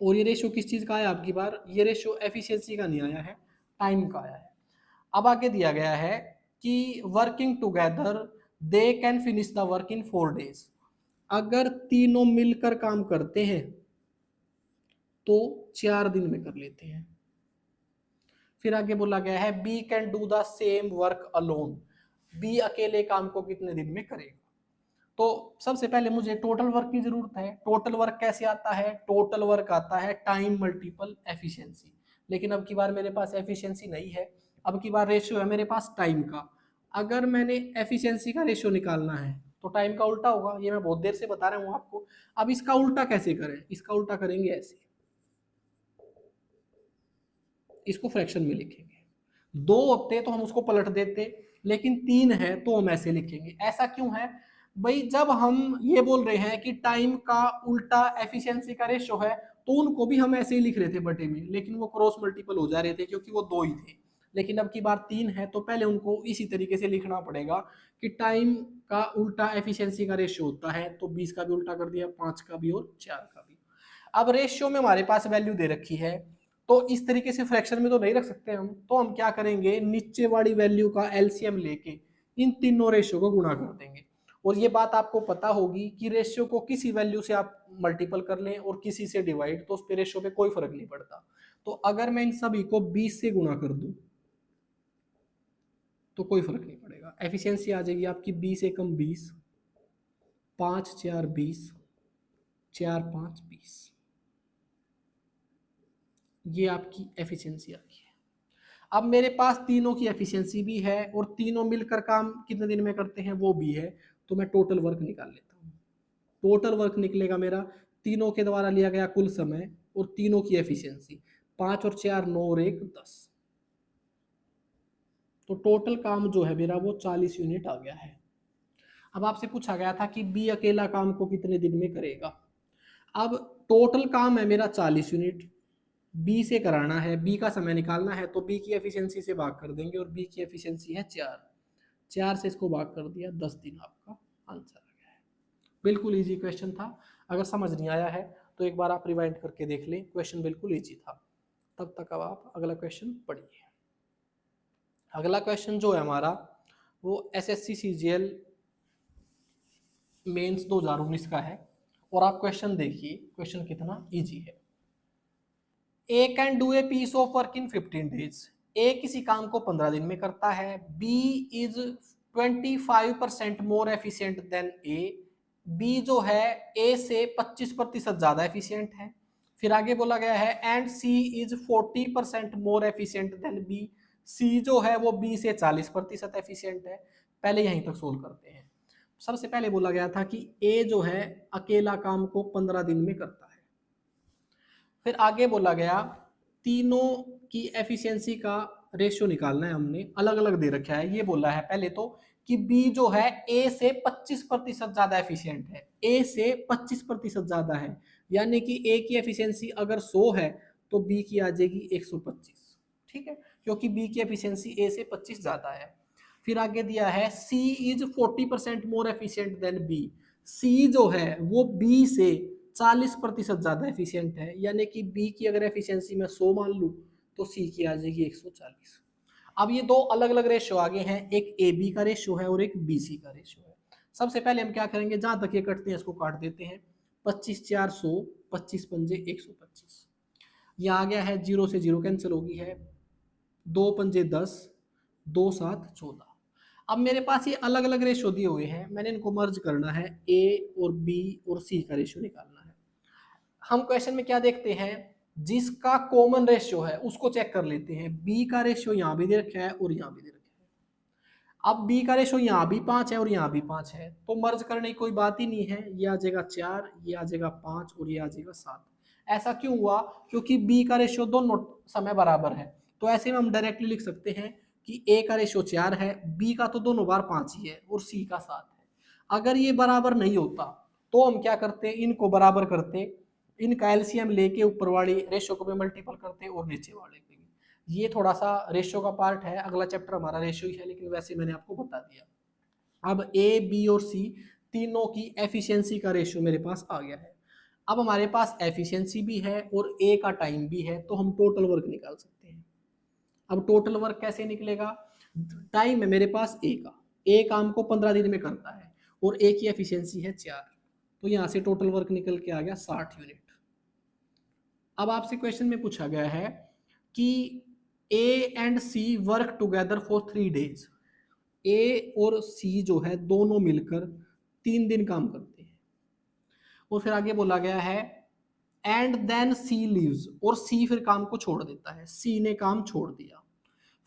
और ये रेशियो किस चीज का है आपकी बार, ये रेशियो एफिशिएंसी का नहीं आया है, टाइम का आया है। अब आगे दिया गया है कि working together they can finish the work in 4 days। अगर तीनों मिलकर काम करते हैं तो 4 दिन में कर लेते हैं। फिर आगे बोला गया है B can do the same work alone, B अकेले काम को कितने दिन में करेगा। तो सबसे पहले मुझे टोटल वर्क की जरूरत है। टोटल वर्क कैसे आता है? टोटल वर्क आता है टाइम मल्टीपल एफिशिएंसी, लेकिन अब की बार मेरे पास एफिशिएंसी नहीं है, अब की बार रेशियो है मेरे पास टाइम का। अगर मैंने एफिशिएंसी का रेशियो निकालना है तो टाइम का उल्टा होगा, ये मैं बहुत देर से बता रहा हूँ आपको। अब इसका उल्टा कैसे करें? इसका उल्टा करेंगे ऐसे, इसको फ्रैक्शन में लिखेंगे। 2 होते तो हम उसको पलट देते, लेकिन 3 है तो हम ऐसे लिखेंगे। ऐसा क्यों है भाई? जब हम ये बोल रहे हैं कि टाइम का उल्टा एफिशिएंसी का रेशो है, तो उनको भी हम ऐसे ही लिख रहे थे बटे में, लेकिन वो क्रॉस मल्टीपल हो जा रहे थे क्योंकि वो 2 ही थे। लेकिन अब की बार 3 है तो पहले उनको इसी तरीके से लिखना पड़ेगा कि टाइम का उल्टा एफिशिएंसी का रेशियो होता है, तो 20 का भी उल्टा कर दिया, 5 का भी और 4 का भी। अब रेशियो में हमारे पास वैल्यू दे रखी है, तो इस तरीके से फ्रैक्शन में तो नहीं रख सकते हम, तो हम क्या करेंगे, नीचे वाली वैल्यू का एलसीएम लेके इन तीनों रेशियो को गुणा कर देंगे। और ये बात आपको पता होगी कि रेशियो को किसी वैल्यू से आप मल्टीपल कर लें और किसी से डिवाइड, तो उस पे रेशियो पे कोई फर्क नहीं पड़ता। तो अगर मैं इन सभी को 20 से गुणा कर दूं तो कोई फर्क नहीं पड़ेगा। एफिशिएंसी आ जाएगी आपकी 20 एकम 20, 5 4 20, 4 5 20। ये आपकी एफिशिएंसी आ गई है। अब मेरे पास तीनों की एफिशिएंसी भी है और तीनों मिलकर काम कितने दिन में करते हैं वो भी है, तो मैं टोटल वर्क निकाल लेता हूँ। टोटल वर्क निकलेगा मेरा तीनों के द्वारा लिया गया कुल समय और तीनों की एफिशिएंसी, 5 और 4 9 और 1 10। तो टोटल काम जो है मेरा वो 40 यूनिट आ गया है। अब आपसे पूछा गया था कि बी अकेला काम को कितने दिन में करेगा। अब टोटल काम है मेरा 40 यूनिट, बी से कराना है, बी का समय निकालना है, तो बी की एफिशिएंसी से भाग कर देंगे और बी की एफिशिएंसी है 4, 4 से इसको भाग कर दिया, 10 दिन आपका आंसर आ गया है। बिल्कुल इजी क्वेश्चन था। अगर समझ नहीं आया है तो एक बार आप रिवाइंड करके देख लें, क्वेश्चन बिल्कुल इजी था। तब तक अब आप अगला क्वेश्चन पढ़िए। अगला क्वेश्चन जो है हमारा वो एसएससी सीजीएल मेंस 2019 का है, और आप क्वेश्चन देखिए, क्वेश्चन कितना इजी है। A can do a piece of work in 15 days, A किसी काम को 15 दिन में करता है। B is 25% more efficient than A, B जो है ए से 25% ज्यादा एफिशिएंट है। फिर आगे बोला गया है and C is 40% more efficient than B, C जो है वो बी से 40% एफिशिएंट है। पहले यहीं तक सोल्व करते हैं। सबसे पहले बोला गया था कि ए जो है अकेला काम को 15 दिन में करता है। फिर आगे बोला गया तीनों की एफिशिएंसी का रेशियो निकालना है, हमने अलग अलग दे रखा है। ये बोला है पहले तो कि बी जो है ए से 25% ज्यादा एफिशिएंट है, ए से 25% ज्यादा है, यानी कि ए की एफिशिएंसी अगर 100 है तो बी की आ जाएगी 125। ठीक है, क्योंकि बी की एफिशिएंसी ए से 25 ज्यादा है। फिर आगे दिया है C is 40% more efficient than B, C जो है वो बी से 40% ज्यादा एफिशिएंट है, यानी कि बी की अगर एफिशिएंसी मैं 100 मान लूँ तो सी की आ जाएगी 140। अब ये दो अलग अलग रेशियो आगे हैं, एक ए बी का रेशियो है और एक बी सी का रेशियो है। सबसे पहले हम क्या करेंगे, जहां तक ये कटते हैं इसको काट देते हैं। 25 4 100, 25 पंजे 125। यहाँ आ गया है 0 से 0 कैंसिल होगी है, 2 पंजे 10, 2 7 14। अब मेरे पास ये अलग अलग रेशियो दिए हुए हैं, मैंने इनको मर्ज करना है, ए और बी और सी का रेशियो निकालना है। हम क्वेश्चन में क्या देखते हैं, जिसका कॉमन रेशियो है उसको चेक कर लेते हैं। बी का रेशियो यहाँ भी दे रखा है और यहाँ भी दे रखा है। अब बी का रेशियो यहाँ भी 5 है और यहाँ भी 5 है, तो मर्ज करने की कोई बात ही नहीं है। ये आ जाएगा 4, ये आ जाएगा 5 और ये आ जाएगा 7। ऐसा क्यों हुआ, क्योंकि बी का रेशियो दोनों समय बराबर है। तो ऐसे में हम डायरेक्टली लिख सकते हैं कि ए का रेशियो 4 है, बी का तो दोनों बार 5 ही है और सी का 7 है। अगर ये बराबर नहीं होता तो हम क्या करते, इनको बराबर करते, इनका एलसीएम लेके ऊपर वाली रेशियो को भी मल्टीपल करते और नीचे वाले को भी। ये थोड़ा सा रेशियो का पार्ट है, अगला चैप्टर हमारा रेशियो ही है, लेकिन वैसे मैंने आपको बता दिया। अब ए बी और सी तीनों की एफिशिएंसी का रेशियो मेरे पास आ गया है। अब हमारे पास एफिशिएंसी भी है और ए का टाइम भी है, तो हम टोटल वर्क निकाल सकते हैं। अब टोटल वर्क कैसे निकलेगा, टाइम है मेरे पास ए का, ए काम को 15 दिन में करता है और ए की एफिशिएंसी है 4, तो यहाँ से टोटल वर्क निकल के आ गया 60 यूनिट। अब आपसे क्वेश्चन में पूछा गया है कि A and C work together for 3 days. A और सी जो है दोनों मिलकर 3 दिन काम करते हैं। और फिर आगे बोला गया है एंड देन सी लीव्स, और सी फिर काम को छोड़ देता है, सी ने काम छोड़ दिया।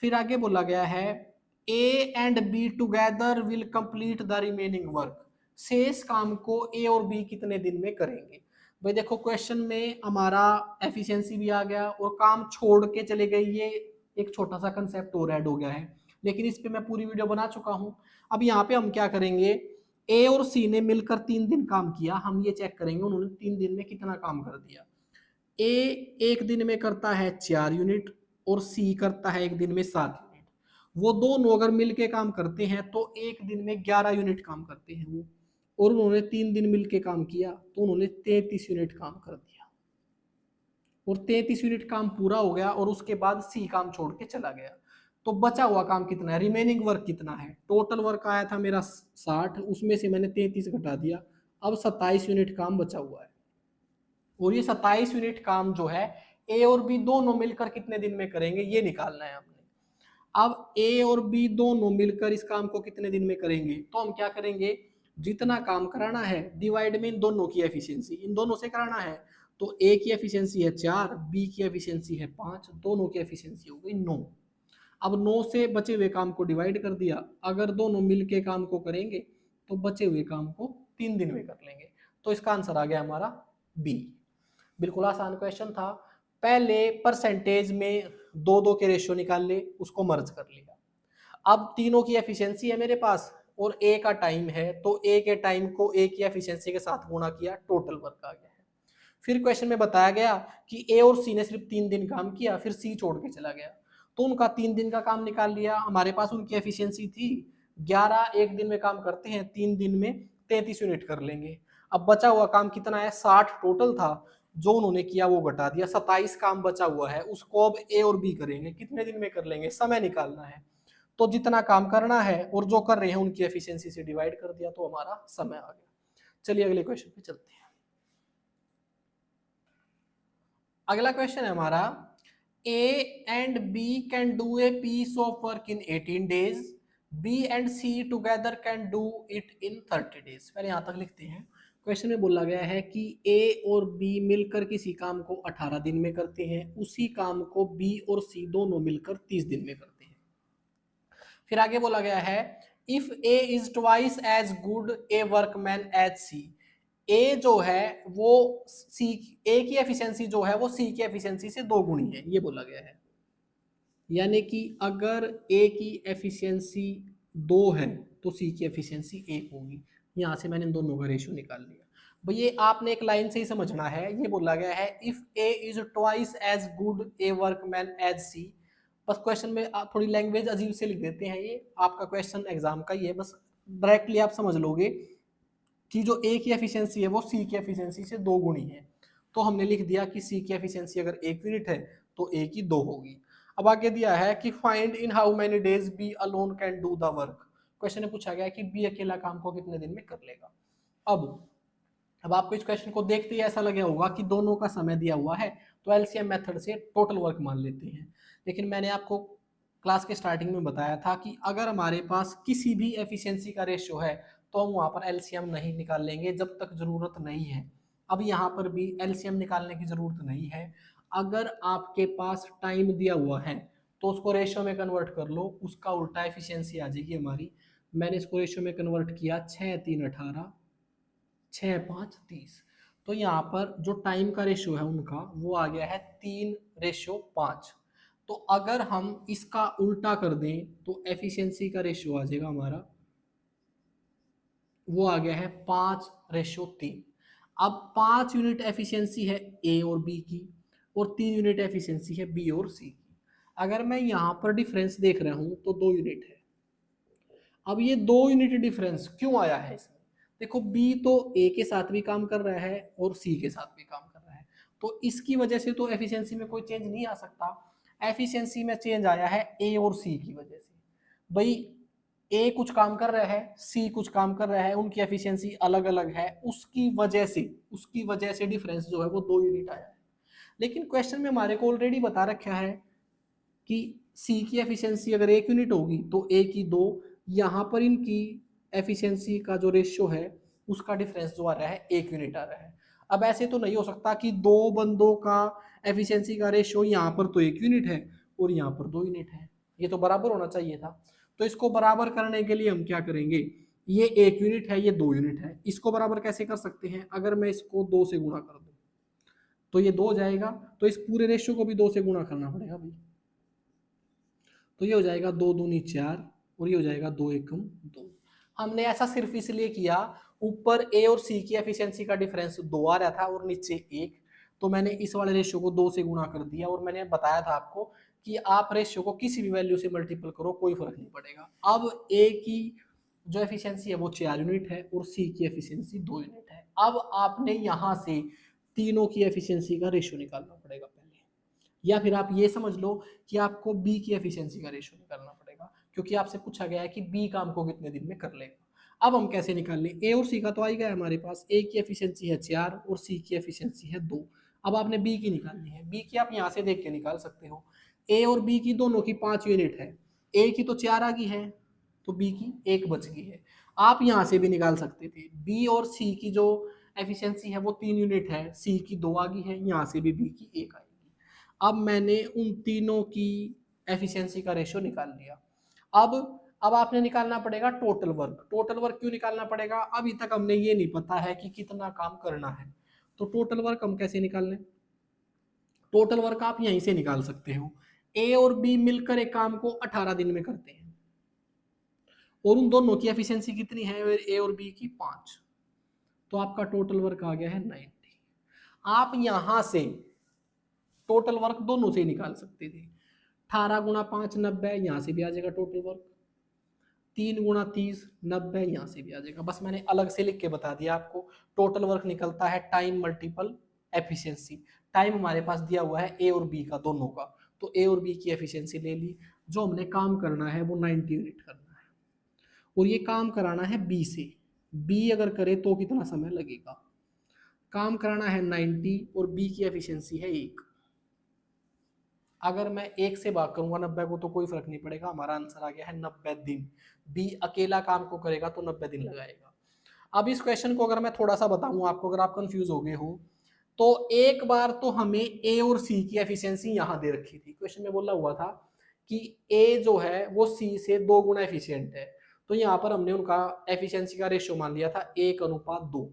फिर आगे बोला गया है ए and B together will complete the remaining work. शेष काम को ए और बी कितने दिन में करेंगे। भाई देखो क्वेश्चन में हमारा एफिशिएंसी भी आ गया और काम छोड़ के चले गए, ये एक छोटा सा कंसेप्ट और ऐड हो गया है, लेकिन इस पे मैं पूरी वीडियो बना चुका हूं। अब यहाँ पे हम क्या करेंगे, ए और सी ने मिलकर 3 दिन काम किया, हम ये चेक करेंगे उन्होंने 3 दिन में कितना काम कर दिया। ए एक दिन में करता है 4 यूनिट और सी करता है एक दिन में 7 यूनिट। वो दोनों अगर मिलके काम करते हैं तो एक दिन में 11 यूनिट काम करते हैं वो, और उन्होंने 3 दिन मिलके काम किया तो उन्होंने 33 यूनिट काम कर दिया। और 33 यूनिट काम पूरा हो गया और उसके बाद सी काम छोड़ के चला गया। तो बचा हुआ काम कितना है, रिमेनिंग वर्क कितना है। टोटल वर्क आया था मेरा 60, उसमें से मैंने 33 घटा दिया, अब 27 यूनिट काम बचा हुआ है। और ये 27 यूनिट काम जो है ए और बी दोनों मिलकर कितने दिन में करेंगे ये निकालना है हमने। अब ए और बी दोनों मिलकर इस काम को कितने दिन में करेंगे, तो हम क्या करेंगे, जितना काम कराना है डिवाइड में इन दोनों की एफिशिएंसी, इन दोनों से कराना है। तो ए की एफिशिएंसी है 4, बी की एफिशिएंसी है 5, दोनों की एफिशिएंसी हो गई 9। अब 9 से बचे हुए काम को डिवाइड कर दिया, अगर दोनों मिलके काम को करेंगे तो बचे हुए काम को 3 दिन में कर लेंगे। तो इसका आंसर आ गया हमारा बी। बिल्कुल आसान क्वेश्चन था। पहले परसेंटेज में 2-2 के रेशियो निकाल ले, उसको मर्ज कर लिया। अब तीनों की एफिशिएंसी है मेरे पास और ए का टाइम है, तो ए के टाइम को ए की एफिशिएंसी के साथ गुणा किया, टोटल वर्क आ गया है। फिर क्वेश्चन में बताया गया कि ए और सी ने सिर्फ 3 दिन काम किया, फिर सी छोड़ के चला गया, तो उनका 3 दिन का काम निकाल लिया। हमारे पास उनकी एफिशिएंसी थी 11, एक दिन में काम करते हैं, 3 दिन में 33 यूनिट कर लेंगे। अब बचा हुआ काम कितना है, 60 टोटल था, जो उन्होंने किया वो घटा दिया, 27 काम बचा हुआ है, उसको अब ए और बी करेंगे, कितने दिन में कर लेंगे, समय निकालना है। तो जितना काम करना है और जो कर रहे हैं उनकी एफिशिएंसी से डिवाइड कर दिया तो हमारा समय आ गया। चलिए अगले क्वेश्चन पे चलते हैं। अगला क्वेश्चन है हमारा, A and B can do a piece of work in 18 days, B and C together can do it in 30 days. पहले यहां तक लिखते हैं। क्वेश्चन में बोला गया है कि ए और बी मिलकर किसी काम को 18 दिन में करते हैं, उसी काम को बी और सी दोनों मिलकर 30 दिन में करते हैं। फिर आगे बोला गया है if A is twice as good a workman as C. A जो है वो सी, ए की एफिशिएंसी जो है वो सी की एफिशिएंसी से 2 गुनी है, ये बोला गया है। यानी कि अगर ए की एफिशिएंसी 2 है तो सी की एफिशिएंसी 1 होगी। यहाँ से मैंने इन दोनों का रेशियो निकाल लिया। भाई ये आपने एक लाइन से ही समझना है। ये बोला गया है if A is twice as good a workman as C. बस क्वेश्चन में आप थोड़ी लैंग्वेज अजीब से लिख देते हैं, ये आपका क्वेश्चन एग्जाम का ही है, बस डायरेक्टली आप समझ लोगे कि जो ए की एफिशिएंसी है वो सी की एफिशिएंसी से 2 गुनी है। तो हमने लिख दिया कि सी की एफिशिएंसी अगर 1 यूनिट है तो ए की 2 होगी। अब आगे दिया है कि find in how many days B alone can do the work. Question में पूछा गया है कि बी अकेला काम को कितने दिन में कर लेगा। अब आपको इस क्वेश्चन को देखते ही ऐसा लगे होगा कि दोनों का समय दिया हुआ है तो एलसीएम मेथड से टोटल वर्क मान लेते हैं। लेकिन मैंने आपको क्लास के स्टार्टिंग में बताया था कि अगर हमारे पास किसी भी एफिशिएंसी का रेशियो है तो हम वहाँ पर एलसीएम नहीं निकाल लेंगे जब तक ज़रूरत नहीं है। अब यहाँ पर भी एलसीएम निकालने की ज़रूरत नहीं है। अगर आपके पास टाइम दिया हुआ है तो उसको रेशियो में कन्वर्ट कर लो, उसका उल्टा एफिशिएंसी आ जाएगी हमारी। मैंने इसको रेशियो में कन्वर्ट किया, 6 3 18, 6 5 30। तो यहाँ पर जो टाइम का रेशियो है उनका वो आ गया है 3:5। तो अगर हम इसका उल्टा कर दें तो एफिशिएंसी का रेशियो आ जाएगा हमारा, वो आ गया है 5:3। अब 5 यूनिट एफिशिएंसी है ए और बी की और 3 यूनिट एफिशिएंसी है बी और सी की। अगर मैं यहाँ पर डिफरेंस देख रहा हूँ तो 2 यूनिट है। अब ये 2 यूनिट डिफरेंस क्यों आया है इसमें, देखो बी तो ए के साथ भी काम कर रहा है और सी के साथ भी काम कर रहा है, तो इसकी वजह से तो एफिशिएंसी में कोई चेंज नहीं आ सकता। एफिशिएंसी में चेंज आया है ए और सी की वजह से। भाई ए कुछ काम कर रहा है, सी कुछ काम कर रहा है, उनकी एफिशिएंसी अलग अलग है, उसकी वजह से डिफरेंस जो है वो 2 यूनिट आया है। लेकिन क्वेश्चन में हमारे को ऑलरेडी बता रखा है कि सी की एफिशिएंसी अगर 1 यूनिट होगी तो ए की 2, यहाँ पर इनकी एफिशिएंसी का जो रेशियो है उसका डिफरेंस जो आ रहा है 1 यूनिट आ रहा है। अब ऐसे तो नहीं हो सकता कि 2 बंदों का एफिशिएंसी का रेशियो यहाँ पर तो 1 यूनिट है और यहाँ पर 2 यूनिट है, ये तो बराबर होना चाहिए था। तो इसको बराबर करने के लिए हम क्या करेंगे, ये 1 यूनिट है, ये 2 यूनिट है, इसको बराबर कैसे कर सकते हैं, अगर मैं इसको 2 से गुणा कर दूं तो ये 2 जाएगा, तो इस पूरे रेशियो को भी 2 से गुणा करना पड़ेगा भाई। तो ये हो जाएगा 2 दूनी 4 और ये हो जाएगा 2 एकम 2। हमने ऐसा सिर्फ इसलिए किया, ऊपर ए और सी की एफिशिएंसी का डिफरेंस 2 आ रहा था और नीचे 1, तो मैंने इस वाले रेशियो को 2 से गुणा कर दिया। और मैंने बताया था आपको कि आप रेशियो को किसी भी वैल्यू से मल्टीपल करो, कोई फर्क नहीं पड़ेगा। अब ए की जो एफिशिएंसी है वो 4 यूनिट है और सी की एफिशिएंसी 2 यूनिट है। अब आपने यहाँ से तीनों की एफिशिएंसी का रेशियो निकालना पड़ेगा पहले, या फिर आप ये समझ लो कि आपको बी की एफिशिएंसी का रेशियो निकालना पड़ेगा, क्योंकि आपसे पूछा गया है कि बी काम को कितने दिन में कर लेगा। अब हम कैसे निकाल लें, ए और सी का तो आ ही गया हमारे पास, ए की एफिशिएंसी है 4 और सी की एफिशिएंसी है 2। अब आपने बी की निकालनी है, बी की आप यहाँ से देख के निकाल सकते हो। ए और बी की दोनों की 5 यूनिट है, ए की तो 4 आ गई है तो बी की 1 बच गई है। आप यहाँ से भी निकाल सकते थे, बी और सी की जो एफिशिएंसी है वो 3 यूनिट है, सी की 2 आ गई है, यहाँ से भी बी की 1 आएगी। अब मैंने उन तीनों की एफिशिएंसी का रेशियो निकाल लिया। अब आपने निकालना पड़ेगा टोटल वर्क। टोटल वर्क क्यों निकालना पड़ेगा, अभी तक हमने ये नहीं पता है कि कितना काम करना है, तो टोटल वर्क हम कैसे निकाल लें। टोटल वर्क आप यहीं से निकाल सकते हो, ए और बी मिलकर एक काम को 18 दिन में करते हैं और उन दोनों की एफिशिएंसी कितनी है, ए और बी की 5, तो आपका टोटल वर्क आ गया है 90। आप यहां से टोटल वर्क दोनों से ही निकाल सकते थे, 18 गुणा 5 90, यहाँ से भी आ जाएगा टोटल वर्क, 3 गुणा 30 90, यहाँ से भी आ जाएगा। बस मैंने अलग से लिख के बता दिया आपको, टोटल वर्क निकलता है टाइम मल्टीपल एफिशिएंसी। टाइम हमारे पास दिया हुआ है ए और बी का दोनों का, तो ए और बी की एफिशिएंसी ले ली, जो हमने काम करना है वो 90 यूनिट करना है और ये काम कराना है बी से। बी अगर करे तो कितना समय लगेगा, काम कराना है 90 और बी की एफिशिएंसी है 1। अगर मैं 1 से भाग करूंगा 90 को तो कोई फर्क नहीं पड़ेगा, हमारा आंसर आ गया है 90 दिन। बी अकेला काम को करेगा तो 90 दिन लगाएगा। अब इस क्वेश्चन को अगर मैं थोड़ा सा बताऊं आपको, अगर आप कंफ्यूज हो गए हो, तो एक बार तो हमें ए और सी की एफिशिएंसी यहां दे रखी थी, क्वेश्चन में बोला हुआ था कि ए जो है वो सी से 2 गुना एफिशिएंट है, तो यहाँ पर हमने उनका एफिशिएंसी का रेशियो मान लिया था 1:2।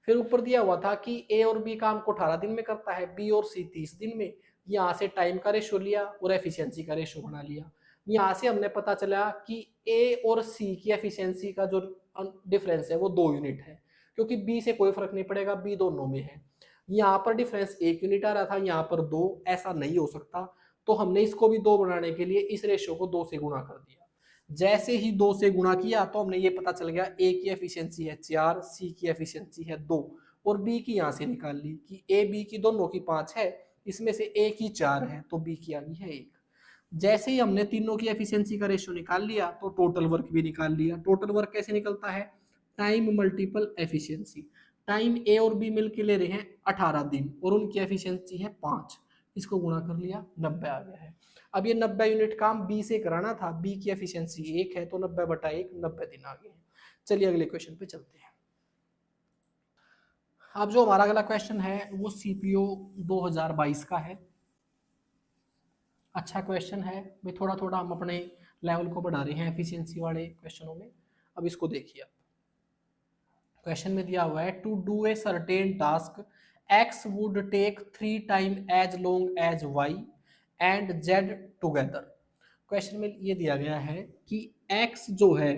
फिर ऊपर दिया हुआ था कि ए और बी काम को 18 दिन में करता है, बी और सी 30 दिन में। यहाँ से टाइम का रेशियो लिया और एफिशिएंसी का रेशियो बना लिया। यहाँ से हमने पता चला कि ए और सी की एफिशिएंसी का जो डिफरेंस है वो 2 यूनिट है, क्योंकि बी से कोई फर्क नहीं पड़ेगा, बी दोनों में है। यहाँ पर डिफरेंस 1 यूनिट आ रहा था, यहाँ पर 2, ऐसा नहीं हो सकता, तो हमने इसको भी 2 बनाने के लिए इस रेशियो को 2 से गुणा कर दिया। जैसे ही 2 से गुणा किया तो हमने ये पता चल गया ए की एफिशिएंसी है 4, सी की एफिशिएंसी है 2 और बी की यहाँ से निकाल ली कि ए बी की दोनों की 5 है, इसमें से ए की 4 है तो बी की आ गई है 1। जैसे ही हमने तीनों की एफिशिएंसी का रेशियो निकाल लिया तो टोटल वर्क भी निकाल लिया। टोटल वर्क कैसे निकलता है, टाइम मल्टीपल एफिशिएंसी। टाइम ए और बी मिल के ले रहे हैं 18 दिन और उनकी एफिशिएंसी है 5, इसको गुणा कर लिया 90 आ गया है। अब ये 90 यूनिट काम बी से कराना था, बी की एफिशिएंसी 1 है तो 90/1 90 दिन आ गए। चलिए अगले क्वेश्चन पे चलते हैं। अब जो हमारा अगला क्वेश्चन है वो सीपीओ 2022 का है। अच्छा क्वेश्चन है भाई, थोड़ा थोड़ा हम अपने लेवल को बढ़ा रहे हैं एफिशिएंसी वाले क्वेश्चनों में। अब इसको देखिए, क्वेश्चन में दिया हुआ है to do a certain task X would take 3 time as long as Y and Z together. Question में ये दिया गया है कि एक्स जो है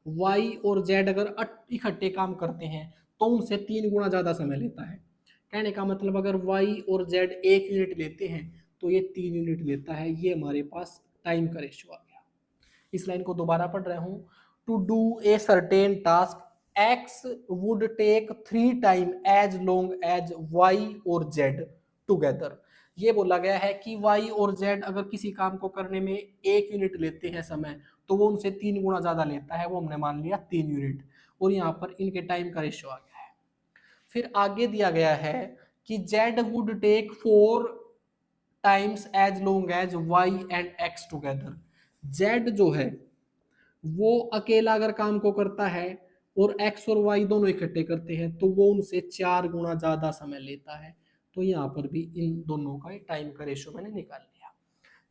वाई और जेड अगर इकट्ठे काम करते हैं तो उनसे 3 गुना ज़्यादा समय लेता है। कहने का मतलब अगर वाई और जेड 1 यूनिट लेते हैं तो ये 3 यूनिट लेता है। ये हमारे पास टाइम का रेशियो आ गया। इस लाइन को दोबारा पढ़ रहा हूँ, to do a certain task X would take 3 time as long as Y और जेड टुगेदर। ये बोला गया है कि y और z अगर किसी काम को करने में 1 यूनिट लेते हैं समय, तो वो उनसे 3 गुना ज्यादा लेता है, वो हमने मान लिया 3 यूनिट, और यहाँ पर इनके टाइम का रेशियो आ गया है। फिर आगे दिया गया है कि z would take 4 times as long as y and x together. z जो है वो अकेला अगर काम को करता है और x और y दोनों इकट्ठे करते हैं तो वो उनसे 4 गुना ज्यादा समय लेता है। तो यहाँ पर भी इन दोनों का टाइम का रेशियो मैंने निकाल लिया,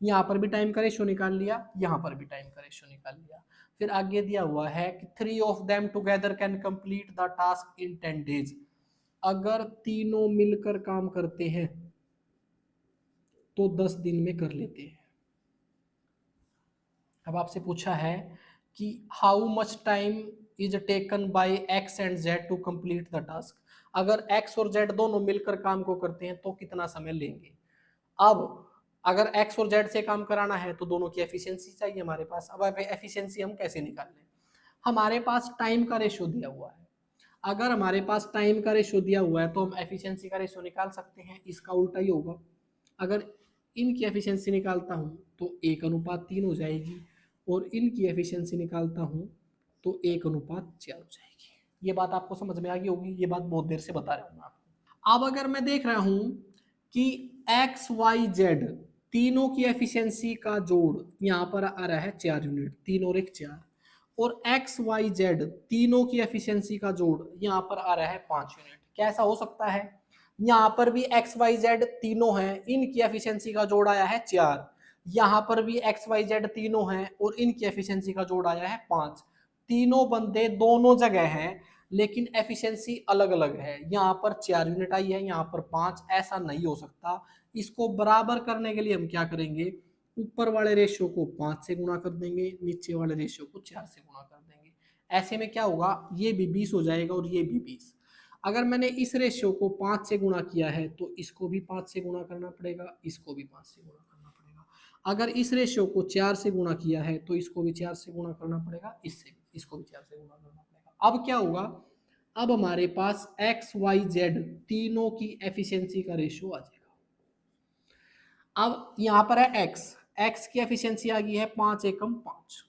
यहाँ पर भी टाइम का रेशियो निकाल लिया, यहाँ पर भी टाइम का रेशियो निकाल लिया। फिर आगे दिया हुआ है कि 3 of them together can complete the task in 10 days. अगर तीनों मिलकर काम करते हैं तो 10 दिन में कर लेते हैं। अब आपसे पूछा है कि how much time is taken by X and Z to complete the task. अगर एक्स और जेड दोनों मिलकर काम को करते हैं तो कितना समय लेंगे। अब अगर एक्स और जेड से काम कराना है तो दोनों की एफिशिएंसी चाहिए हमारे पास। अब एफिशिएंसी हम कैसे निकाल लें, हमारे पास टाइम का रेशियो दिया हुआ है। अगर हमारे पास टाइम का रेशियो दिया हुआ है तो हम एफिशिएंसी का रेशियो निकाल सकते हैं, इसका उल्टा ही होगा। अगर इनकी एफिशिएंसी निकालता हूं तो 1:3 हो जाएगी, और इनकी एफिशिएंसी निकालता हूं तो 1:4 हो जाएगी। ये बात आपको समझ में आ गई होगी, ये बात बहुत देर से बता रहा हूं आपको। अब अगर मैं देख रहा हूं कि एक्स वाई जेड तीनों की एफिशिएंसी का जोड़ यहाँ पर आ रहा है 4 यूनिट, 3 और 1 4, और एक्स वाई जेड तीनों की एफिशिएंसी का जोड़ यहाँ पर आ रहा है 5 यूनिट। कैसा हो सकता है, यहाँ पर भी एक्स वाई जेड तीनों हैं, इनकी एफिशिएंसी का जोड़ आया है 4, यहाँ पर भी एक्स वाई जेड तीनों हैं और इनकी एफिशिएंसी का जोड़ आया है 5। तीनों बंदे दोनों जगह हैं लेकिन एफिशिएंसी अलग अलग है, यहाँ पर 4 यूनिट आई है, यहाँ पर 5। ऐसा नहीं हो सकता। इसको बराबर करने के लिए हम क्या करेंगे, ऊपर वाले रेशियो को 5 से गुणा कर देंगे, नीचे वाले रेशियो को 4 से गुणा कर देंगे। ऐसे में क्या होगा, ये भी 20 हो जाएगा और ये भी 20। अगर मैंने इस रेशियो को 5 से गुणा किया है तो इसको भी 5 से गुणा करना पड़ेगा, इसको भी 5 से गुणा करना पड़ेगा। अगर इस रेशियो को 4 से गुणा किया है तो इसको भी 4 से गुणा करना पड़ेगा, इससे भी इसको भी 4 से गुणा करना पड़ेगा। अब क्या होगा, अब हमारे पास एक्स वाई जेड तीनों की एफिशिएंसी का रेशियो आ जाएगा। अब यहां पर है एक्स, एक्स की एफिशिएंसी आ गई है 5 एकम 5।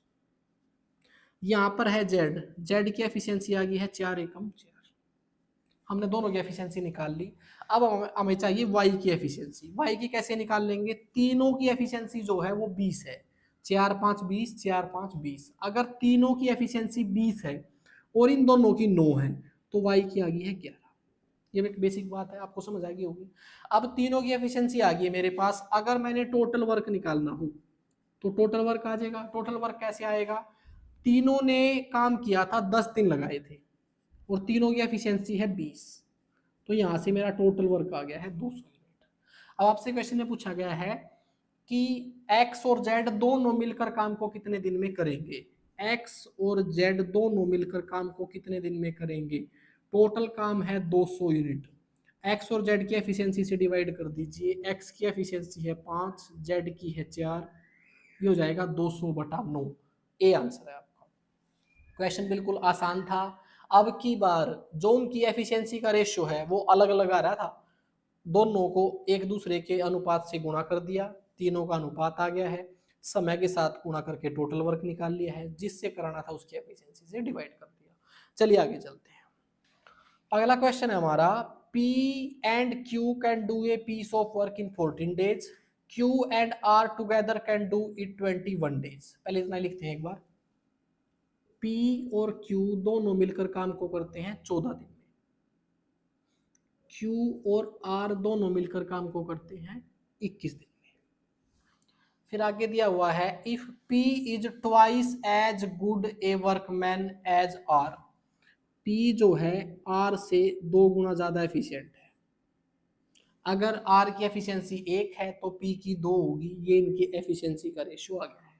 यहां पर है जेड, जेड की एफिशिएंसी आ गई है 4 एकम 4। हमने दोनों की एफिशिएंसी निकाल ली। अब हमें चाहिए वाई की एफिशिएंसी। वाई की कैसे निकाल लेंगे, तीनों की एफिशिएंसी जो है वो 20 है, 4 5 20, 4 5 20। अगर तीनों की एफिशिएंसी 20 है और इन दोनों की 9 है तो वाई की आ गई है 11। ये एक बेसिक बात है, आपको समझ आ गई होगी। अब तीनों की एफिशिएंसी आ गई है मेरे पास। अगर मैंने टोटल वर्क निकालना हो तो टोटल वर्क आ जाएगा। टोटल वर्क कैसे आएगा, तीनों ने काम किया था 10 दिन लगाए थे और तीनों की एफिशिएंसी है 20, तो यहां से मेरा टोटल वर्क आ गया है 200 यूनिट। अब आपसे क्वेश्चन में पूछा गया है कि एक्स और जेड दोनों मिलकर काम को कितने दिन में करेंगे। एक्स और जेड दोनों मिलकर काम को कितने दिन में करेंगे, टोटल काम है 200 यूनिट। एक्स और जेड की एफिशिएंसी से डिवाइड कर दीजिए, एक्स की एफिशिएंसी है 5, जेड की है 4, ये हो जाएगा 200/9। ए आंसर है आपका। क्वेश्चन बिल्कुल आसान था। अब की बार जो उनकी एफिशिएंसी का रेशियो है वो अलग अलग आ रहा था, दोनों को एक दूसरे के अनुपात से गुणा कर दिया, तीनों का अनुपात आ गया है, समय के साथ गुणा करके टोटल वर्क निकाल लिया है, जिससे कराना था उसकी एफिशिएंसी से डिवाइड कर दिया। चलिए आगे चलते हैं। अगला क्वेश्चन है हमारा, P and Q can do a piece of work in 14 days. Q and R together can do it 21 days. पहले इतना लिखते हैं एक बार, P और Q दोनों मिलकर काम को करते हैं 14 दिन में, Q और R दोनों मिलकर काम को करते हैं 21 दिन में। फिर आगे दिया हुआ है, if P is twice as good a workman as R. P जो है R से 2 गुना ज्यादा एफिशिएंट है। अगर R की एफिशिएंसी 1 है तो P की 2 होगी, ये इनकी एफिशिएंसी का रेशियो आ गया है।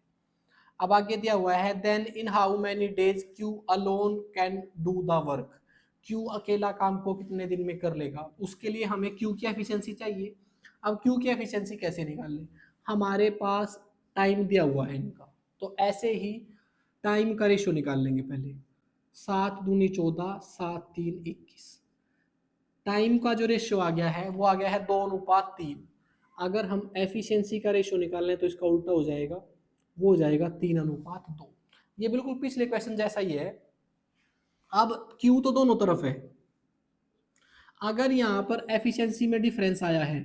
अब आगे दिया हुआ है, then in how many days Q alone can do the work. Q अकेला काम को कितने दिन में कर लेगा, उसके लिए हमें Q की एफिशिएंसी चाहिए। अब Q की एफिशिएंसी कैसे निकाल लें, हमारे पास टाइम दिया हुआ है इनका, तो ऐसे ही टाइम का रेशियो निकाल लेंगे पहले। 7 दूनी 14, 7 3 21। टाइम का जो रेशियो आ गया है वो आ गया है 2:3। अगर हम एफिशिएंसी का रेशियो निकाल लें तो इसका उल्टा हो जाएगा, वो हो जाएगा 3:2। ये बिल्कुल पिछले क्वेश्चन जैसा ही है। अब Q तो दोनों तरफ है, अगर यहाँ पर एफिशिएंसी में डिफरेंस आया है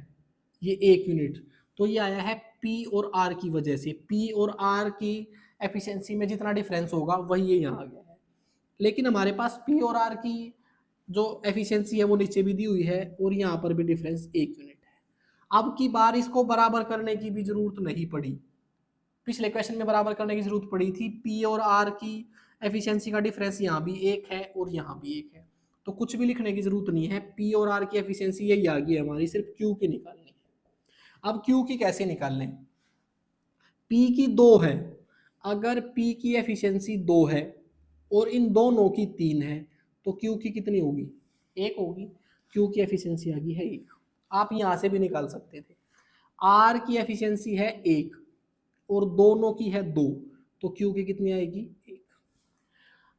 ये 1 यूनिट, तो ये आया है P और R की वजह से। P और R की एफिशिएंसी में जितना डिफरेंस होगा वही ये यहाँ आ गया है। लेकिन हमारे पास P और R की जो एफिशिएंसी है वो नीचे भी दी हुई है और यहाँ पर भी डिफरेंस 1 यूनिट है। अब की बार इसको बराबर करने की भी जरूरत नहीं पड़ी, पिछले क्वेश्चन में बराबर करने की जरूरत पड़ी थी। P और R की एफिशिएंसी का डिफरेंस यहाँ भी 1 है और यहाँ भी 1 है, तो कुछ भी लिखने की जरूरत नहीं है। P और R की एफिशिएंसी यही आ गई है हमारी, सिर्फ Q की निकालनी है। अब Q की कैसे निकाल लें? P की 2 है, अगर P की एफिशिएंसी 2 है और इन दोनों की 3 है तो Q की कितनी होगी? 1 होगी। Q की एफिशिएंसी आ गई है 1। आप यहाँ से भी निकाल सकते थे। R की एफिशिएंसी है 1 और दोनों की है 2, तो Q की कितनी आएगी? 1।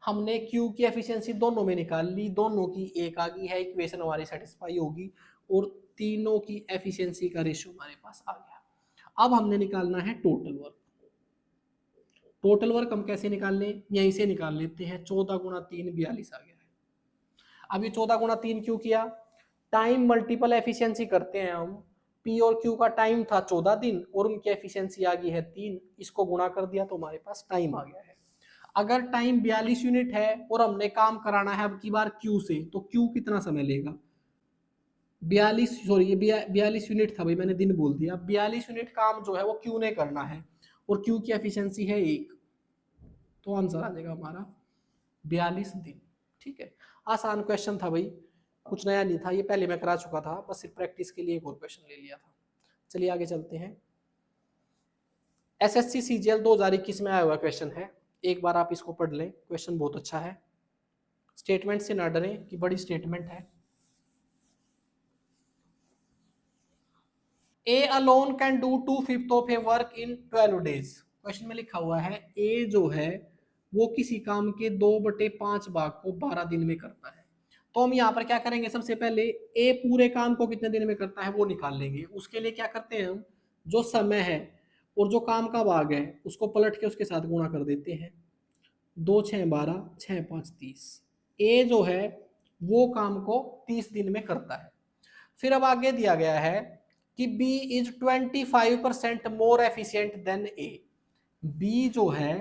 हमने Q की एफिशिएंसी दोनों में निकाल ली, दोनों की 1 आ गई है, इक्वेशन हमारी सेटिस्फाई होगी और तीनों की एफिशिएंसी का रेशियो हमारे पास आ गया। अब हमने निकालना है टोटल वर्क। टोटल वर्क हम कैसे निकाल लें? यहीं से निकाल लेते हैं। 14 गुणा 3 42 आ गया है। अब ये 14 गुणा 3 क्यों किया? टाइम मल्टीपल एफिशिएंसी करते हैं हम। P और Q का टाइम था 14 दिन और उनकी एफिशिएंसी आ गई है 3, इसको गुणा कर दिया तो हमारे पास टाइम आ गया है। अगर टाइम 42 यूनिट है और हमने काम कराना है अब की बार Q से, तो Q कितना समय लेगा? 42 यूनिट था भाई, मैंने दिन बोल दिया। 42 यूनिट काम जो है वो Q ने करना है और Q की एफिशिएंसी है 1, तो आंसर आ जाएगा हमारा 42 दिन। ठीक है, आसान क्वेश्चन था भाई, कुछ नया नहीं था, ये पहले मैं करा चुका था, बस सिर्फ प्रैक्टिस के लिए एक और क्वेश्चन ले लिया था। चलिए आगे चलते हैं। एसएससी सीजीएल 2021 में आया हुआ क्वेश्चन है, एक बार आप इसको पढ़ लें, क्वेश्चन बहुत अच्छा है। स्टेटमेंट से ना डरें कि बड़ी स्टेटमेंट है। A alone can do 2/5 of A work in 12 days. Question में लिखा हुआ है ए जो है वो किसी काम के 2/5 भाग को 12 दिन में करता है। तो हम यहाँ पर क्या करेंगे? सबसे पहले ए पूरे काम को कितने दिन में करता है वो निकाल लेंगे। उसके लिए क्या करते हैं हम, जो समय है और जो काम का भाग है उसको पलट के उसके साथ गुणा कर देते हैं। 2 6 12, 6 5 30। ए जो है वो काम को 30 दिन में करता है। फिर अब आगे दिया गया है कि B is 25% more efficient than A. B जो है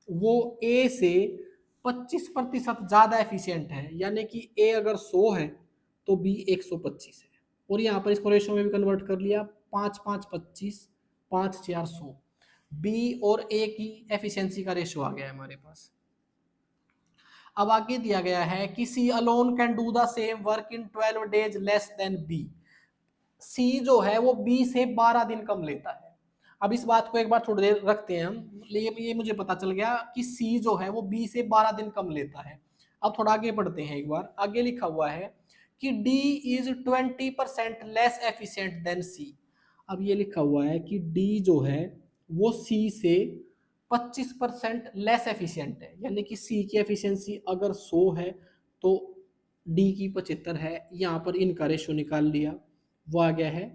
वो ए से 25% ज्यादा एफिशिएंट है, यानी कि ए अगर 100 है तो बी 125 है। और यहाँ पर इसको रेशो में भी कन्वर्ट कर लिया, 5 5 25, 5 4 100। बी और ए की एफिशिएंसी का रेशो आ गया है हमारे पास। अब आगे दिया गया है कि C alone can do the same work in 12 days less than B. C जो है वो बी से 12 दिन कम लेता है। अब इस बात को एक बार थोड़ी देर रखते हैं हम, ये मुझे पता चल गया कि सी जो है वो बी से 12 दिन कम लेता है। अब थोड़ा आगे बढ़ते हैं, एक बार आगे लिखा हुआ है कि D is 20% less efficient than C. अब ये लिखा हुआ है कि डी जो है वो सी से 25% लेस एफिशिएंट है, यानी कि सी की एफिशिएंसी अगर 100 है तो डी की 75 है। यहाँ पर इनका रेशो निकाल लिया, वो आ गया है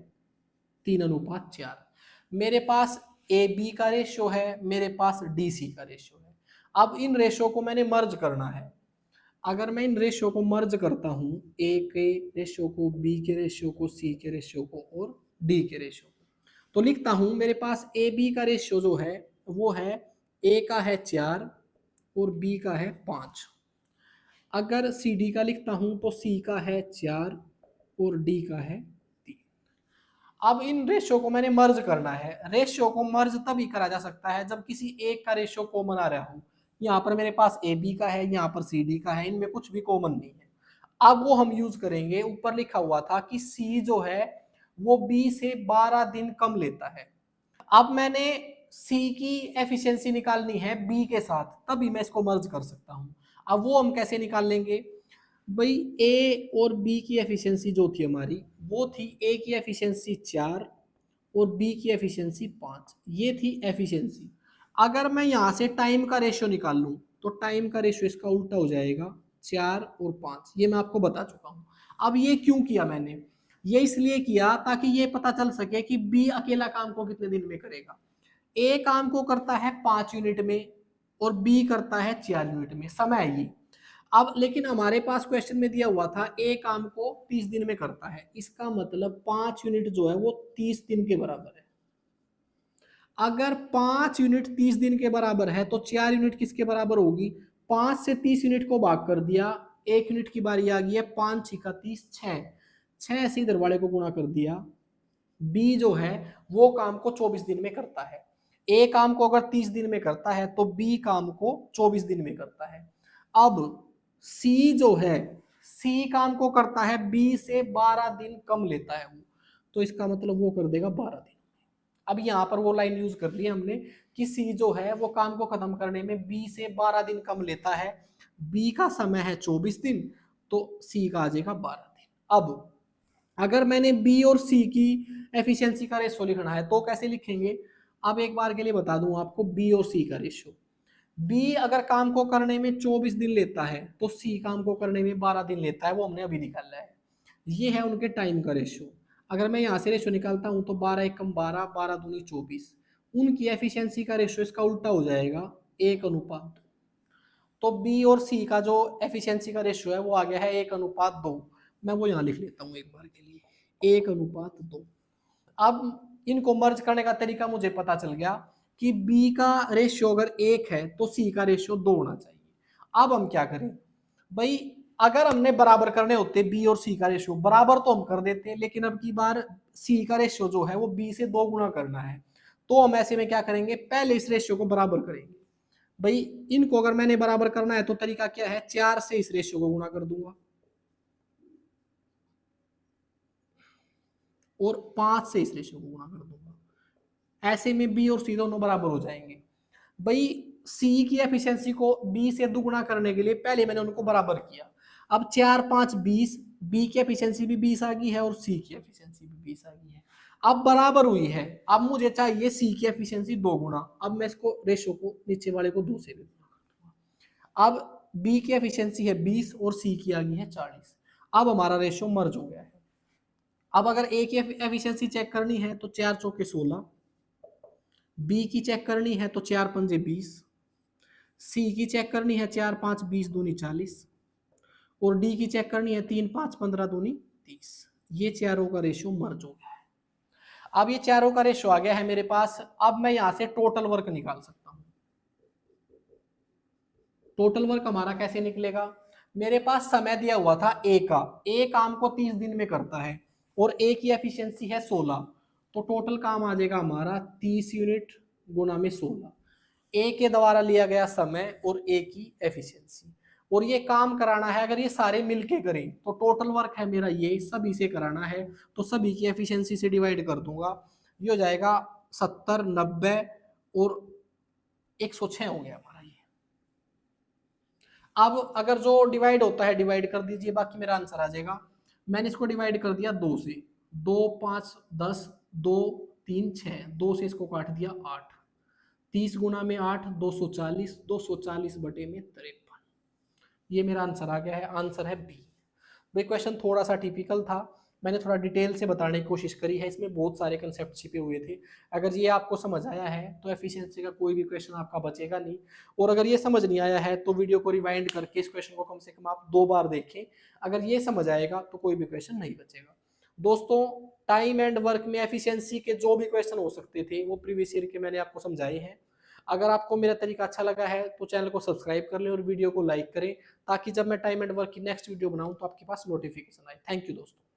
3:4। मेरे पास ए बी का रेशो है, मेरे पास डी सी का रेशो है। अब इन रेशो को मैंने मर्ज करना है। अगर मैं इन रेशो को मर्ज करता हूं, ए के रेशो को, बी के रेशो को, सी के रेशो को और डी के रेशो को, तो लिखता हूं मेरे पास ए बी का रेशो जो है वो है ए का है 4 और बी का है 5। अगर सी डी का लिखता हूं तो सी का है 4 और डी का है 3। अब इन रेशो को मैंने मर्ज करना है। रेशो को मर्ज तभी करा जा सकता है जब किसी एक का रेशो कॉमन आ रहा हो। यहाँ पर मेरे पास ए बी का है, यहाँ पर सी डी का है, इनमें कुछ भी कॉमन नहीं है। अब वो हम यूज करेंगे, ऊपर लिखा हुआ था कि सी जो है वो बी से 12 दिन कम लेता है। अब मैंने सी की एफिशिएंसी निकालनी है बी के साथ, तभी मैं इसको मर्ज कर सकता हूँ। अब वो हम कैसे निकाल लेंगे भाई? ए और बी की एफिशिएंसी जो थी हमारी वो थी, ए की एफिशिएंसी 4 और बी की एफिशिएंसी 5, ये थी एफिशिएंसी। अगर मैं यहाँ से टाइम का रेशियो निकाल लूँ तो टाइम का रेशियो इसका उल्टा हो जाएगा, 4 और 5, ये मैं आपको बता चुका हूँ। अब ये क्यों किया मैंने? ये इसलिए किया ताकि ये पता चल सके कि बी अकेला काम को कितने दिन में करेगा। ए काम को करता है 5 यूनिट में और बी करता है 4 यूनिट में, समय है ये। अब लेकिन हमारे पास क्वेश्चन में दिया हुआ था ए काम को 30 दिन में करता है, इसका मतलब 5 यूनिट जो है वो 30 दिन के बराबर है। अगर 5 यूनिट 30 दिन के बराबर है तो 4 यूनिट किसके बराबर होगी? 5 से 30 यूनिट को भाग कर दिया, 1 यूनिट की बारी आ गई है, 5 6 30, 6 से इधर वाले को गुणा कर दिया। बी जो है वो काम को 24 दिन में करता है। ए काम को अगर 30 दिन में करता है तो बी काम को 24 दिन में करता है। अब सी जो है, सी काम को करता है बी से 12 दिन कम लेता है वो, तो इसका मतलब वो कर देगा 12 दिन। अब यहाँ पर वो लाइन यूज कर ली हमने कि सी जो है वो काम को खत्म करने में बी से 12 दिन कम लेता है। बी का समय है 24 दिन, तो सी का आ जाएगा 12 दिन। अब अगर मैंने बी और सी की एफिशिएंसी का रेशो लिखना है तो कैसे लिखेंगे? अब एक बार के लिए बता दूं आपको बी और सी का रेशो। बी अगर काम को करने में 24 दिन लेता है तो सी काम को करने में 12 दिन लेता है, वो हमने अभी निकाला है। ये है उनके टाइम का रेशो। अगर मैं यहाँ से रेशो निकालता हूँ तो 12 एकम 12, 12 दूनी 24। उनकी एफिशिएंसी का रेशो इसका उल्टा हो जाएगा, 1:2। तो बी और सी का जो एफिशिएंसी का रेशो है वो आ गया है 1:2। मैं वो यहाँ लिख लेता हूँ एक बार के लिए, 1:2। अब इनको मर्ज करने का तरीका मुझे पता चल गया कि बी का रेशियो अगर 1 है तो सी का रेशियो 2 होना चाहिए। अब हम क्या करें भाई, अगर हमने बराबर करने होते बी और सी का रेशियो, बराबर तो हम कर देते, लेकिन अब की बार सी का रेशियो जो है वो बी से 2 गुना करना है, तो हम ऐसे में क्या करेंगे, पहले इस रेशियो को बराबर करेंगे। भाई इनको अगर मैंने बराबर करना है तो तरीका क्या है, 4 से इस रेशियो को गुणा कर दूंगा और 5 से इस रेशियो को गुणा कर दूंगा। ऐसे में बी और सी दोनों बराबर हो जाएंगे। भाई सी की एफिशिएंसी को बी से दुगुना करने के लिए पहले मैंने उनको बराबर किया। अब 4 5 20, बी की एफिशिएंसी भी 20 आ गई है और सी की एफिशिएंसी भी 20 आ गई है। अब बराबर हुई है, अब मुझे चाहिए सी की एफिशिएंसी 2 गुना। अब मैं इसको रेशियो को नीचे वाले को 2 से भी गुणा कर दूंगा। अब बी की एफिशिएंसी है 20 और सी की आ गई है 40। अब हमारा रेशियो मर्ज हो गया है। अब अगर ए की एफिशिएंसी चेक करनी है तो 4 चौके 16, बी की चेक करनी है तो 4 पंजे 20, सी की चेक करनी है 4 5 20 दूनी 40 और डी की चेक करनी है 3 5 15 दूनी 30। ये चारों का रेशियो मर्ज हो गया है। अब ये चारों का रेशियो आ गया है मेरे पास। अब मैं यहां से टोटल वर्क निकाल सकता हूं। टोटल वर्क हमारा कैसे निकलेगा, मेरे पास समय दिया हुआ था ए का, ए काम को 30 दिन में करता है और ए की एफिशिएंसी है 16, तो टोटल काम आ जाएगा हमारा 30 यूनिट गुना में 16। ए के द्वारा लिया गया समय और ए की एफिशिएंसी, और ये काम कराना है अगर ये सारे मिलके करें तो टोटल वर्क है मेरा ये सभी से कराना है, तो सभी की एफिशिएंसी से डिवाइड कर दूंगा, ये हो जाएगा 70 90 और 106 हो गया हमारा ये। अब अगर जो डिवाइड होता है डिवाइड कर दीजिए, बाकी मेरा आंसर आ जाएगा। मैंने इसको डिवाइड कर दिया 2 से, 2 5 10 2 3 6, 2 से इसको काट दिया 8, 30 गुना में 8 240, 240 बटे में 53। ये मेरा आंसर आ गया है, आंसर है बी। भाई क्वेश्चन थोड़ा सा टिपिकल था, मैंने थोड़ा डिटेल से बताने की कोशिश करी है, इसमें बहुत सारे कंसेप्ट छिपे हुए थे। अगर ये आपको समझ आया है तो एफिशिएंसी का कोई भी क्वेश्चन आपका बचेगा नहीं, और अगर ये समझ नहीं आया है तो वीडियो को रिवाइंड करके इस क्वेश्चन को कम से कम आप 2 बार देखें। अगर ये समझ आएगा तो कोई भी क्वेश्चन नहीं बचेगा। दोस्तों टाइम एंड वर्क में एफिशिएंसी के जो भी क्वेश्चन हो सकते थे वो प्रीवियस ईयर के मैंने आपको समझाए हैं। अगर आपको मेरा तरीका अच्छा लगा है तो चैनल को सब्सक्राइब कर लें और वीडियो को लाइक करें, ताकि जब मैं टाइम एंड वर्क की नेक्स्ट वीडियो बनाऊं तो आपके पास नोटिफिकेशन आए। थैंक यू दोस्तों।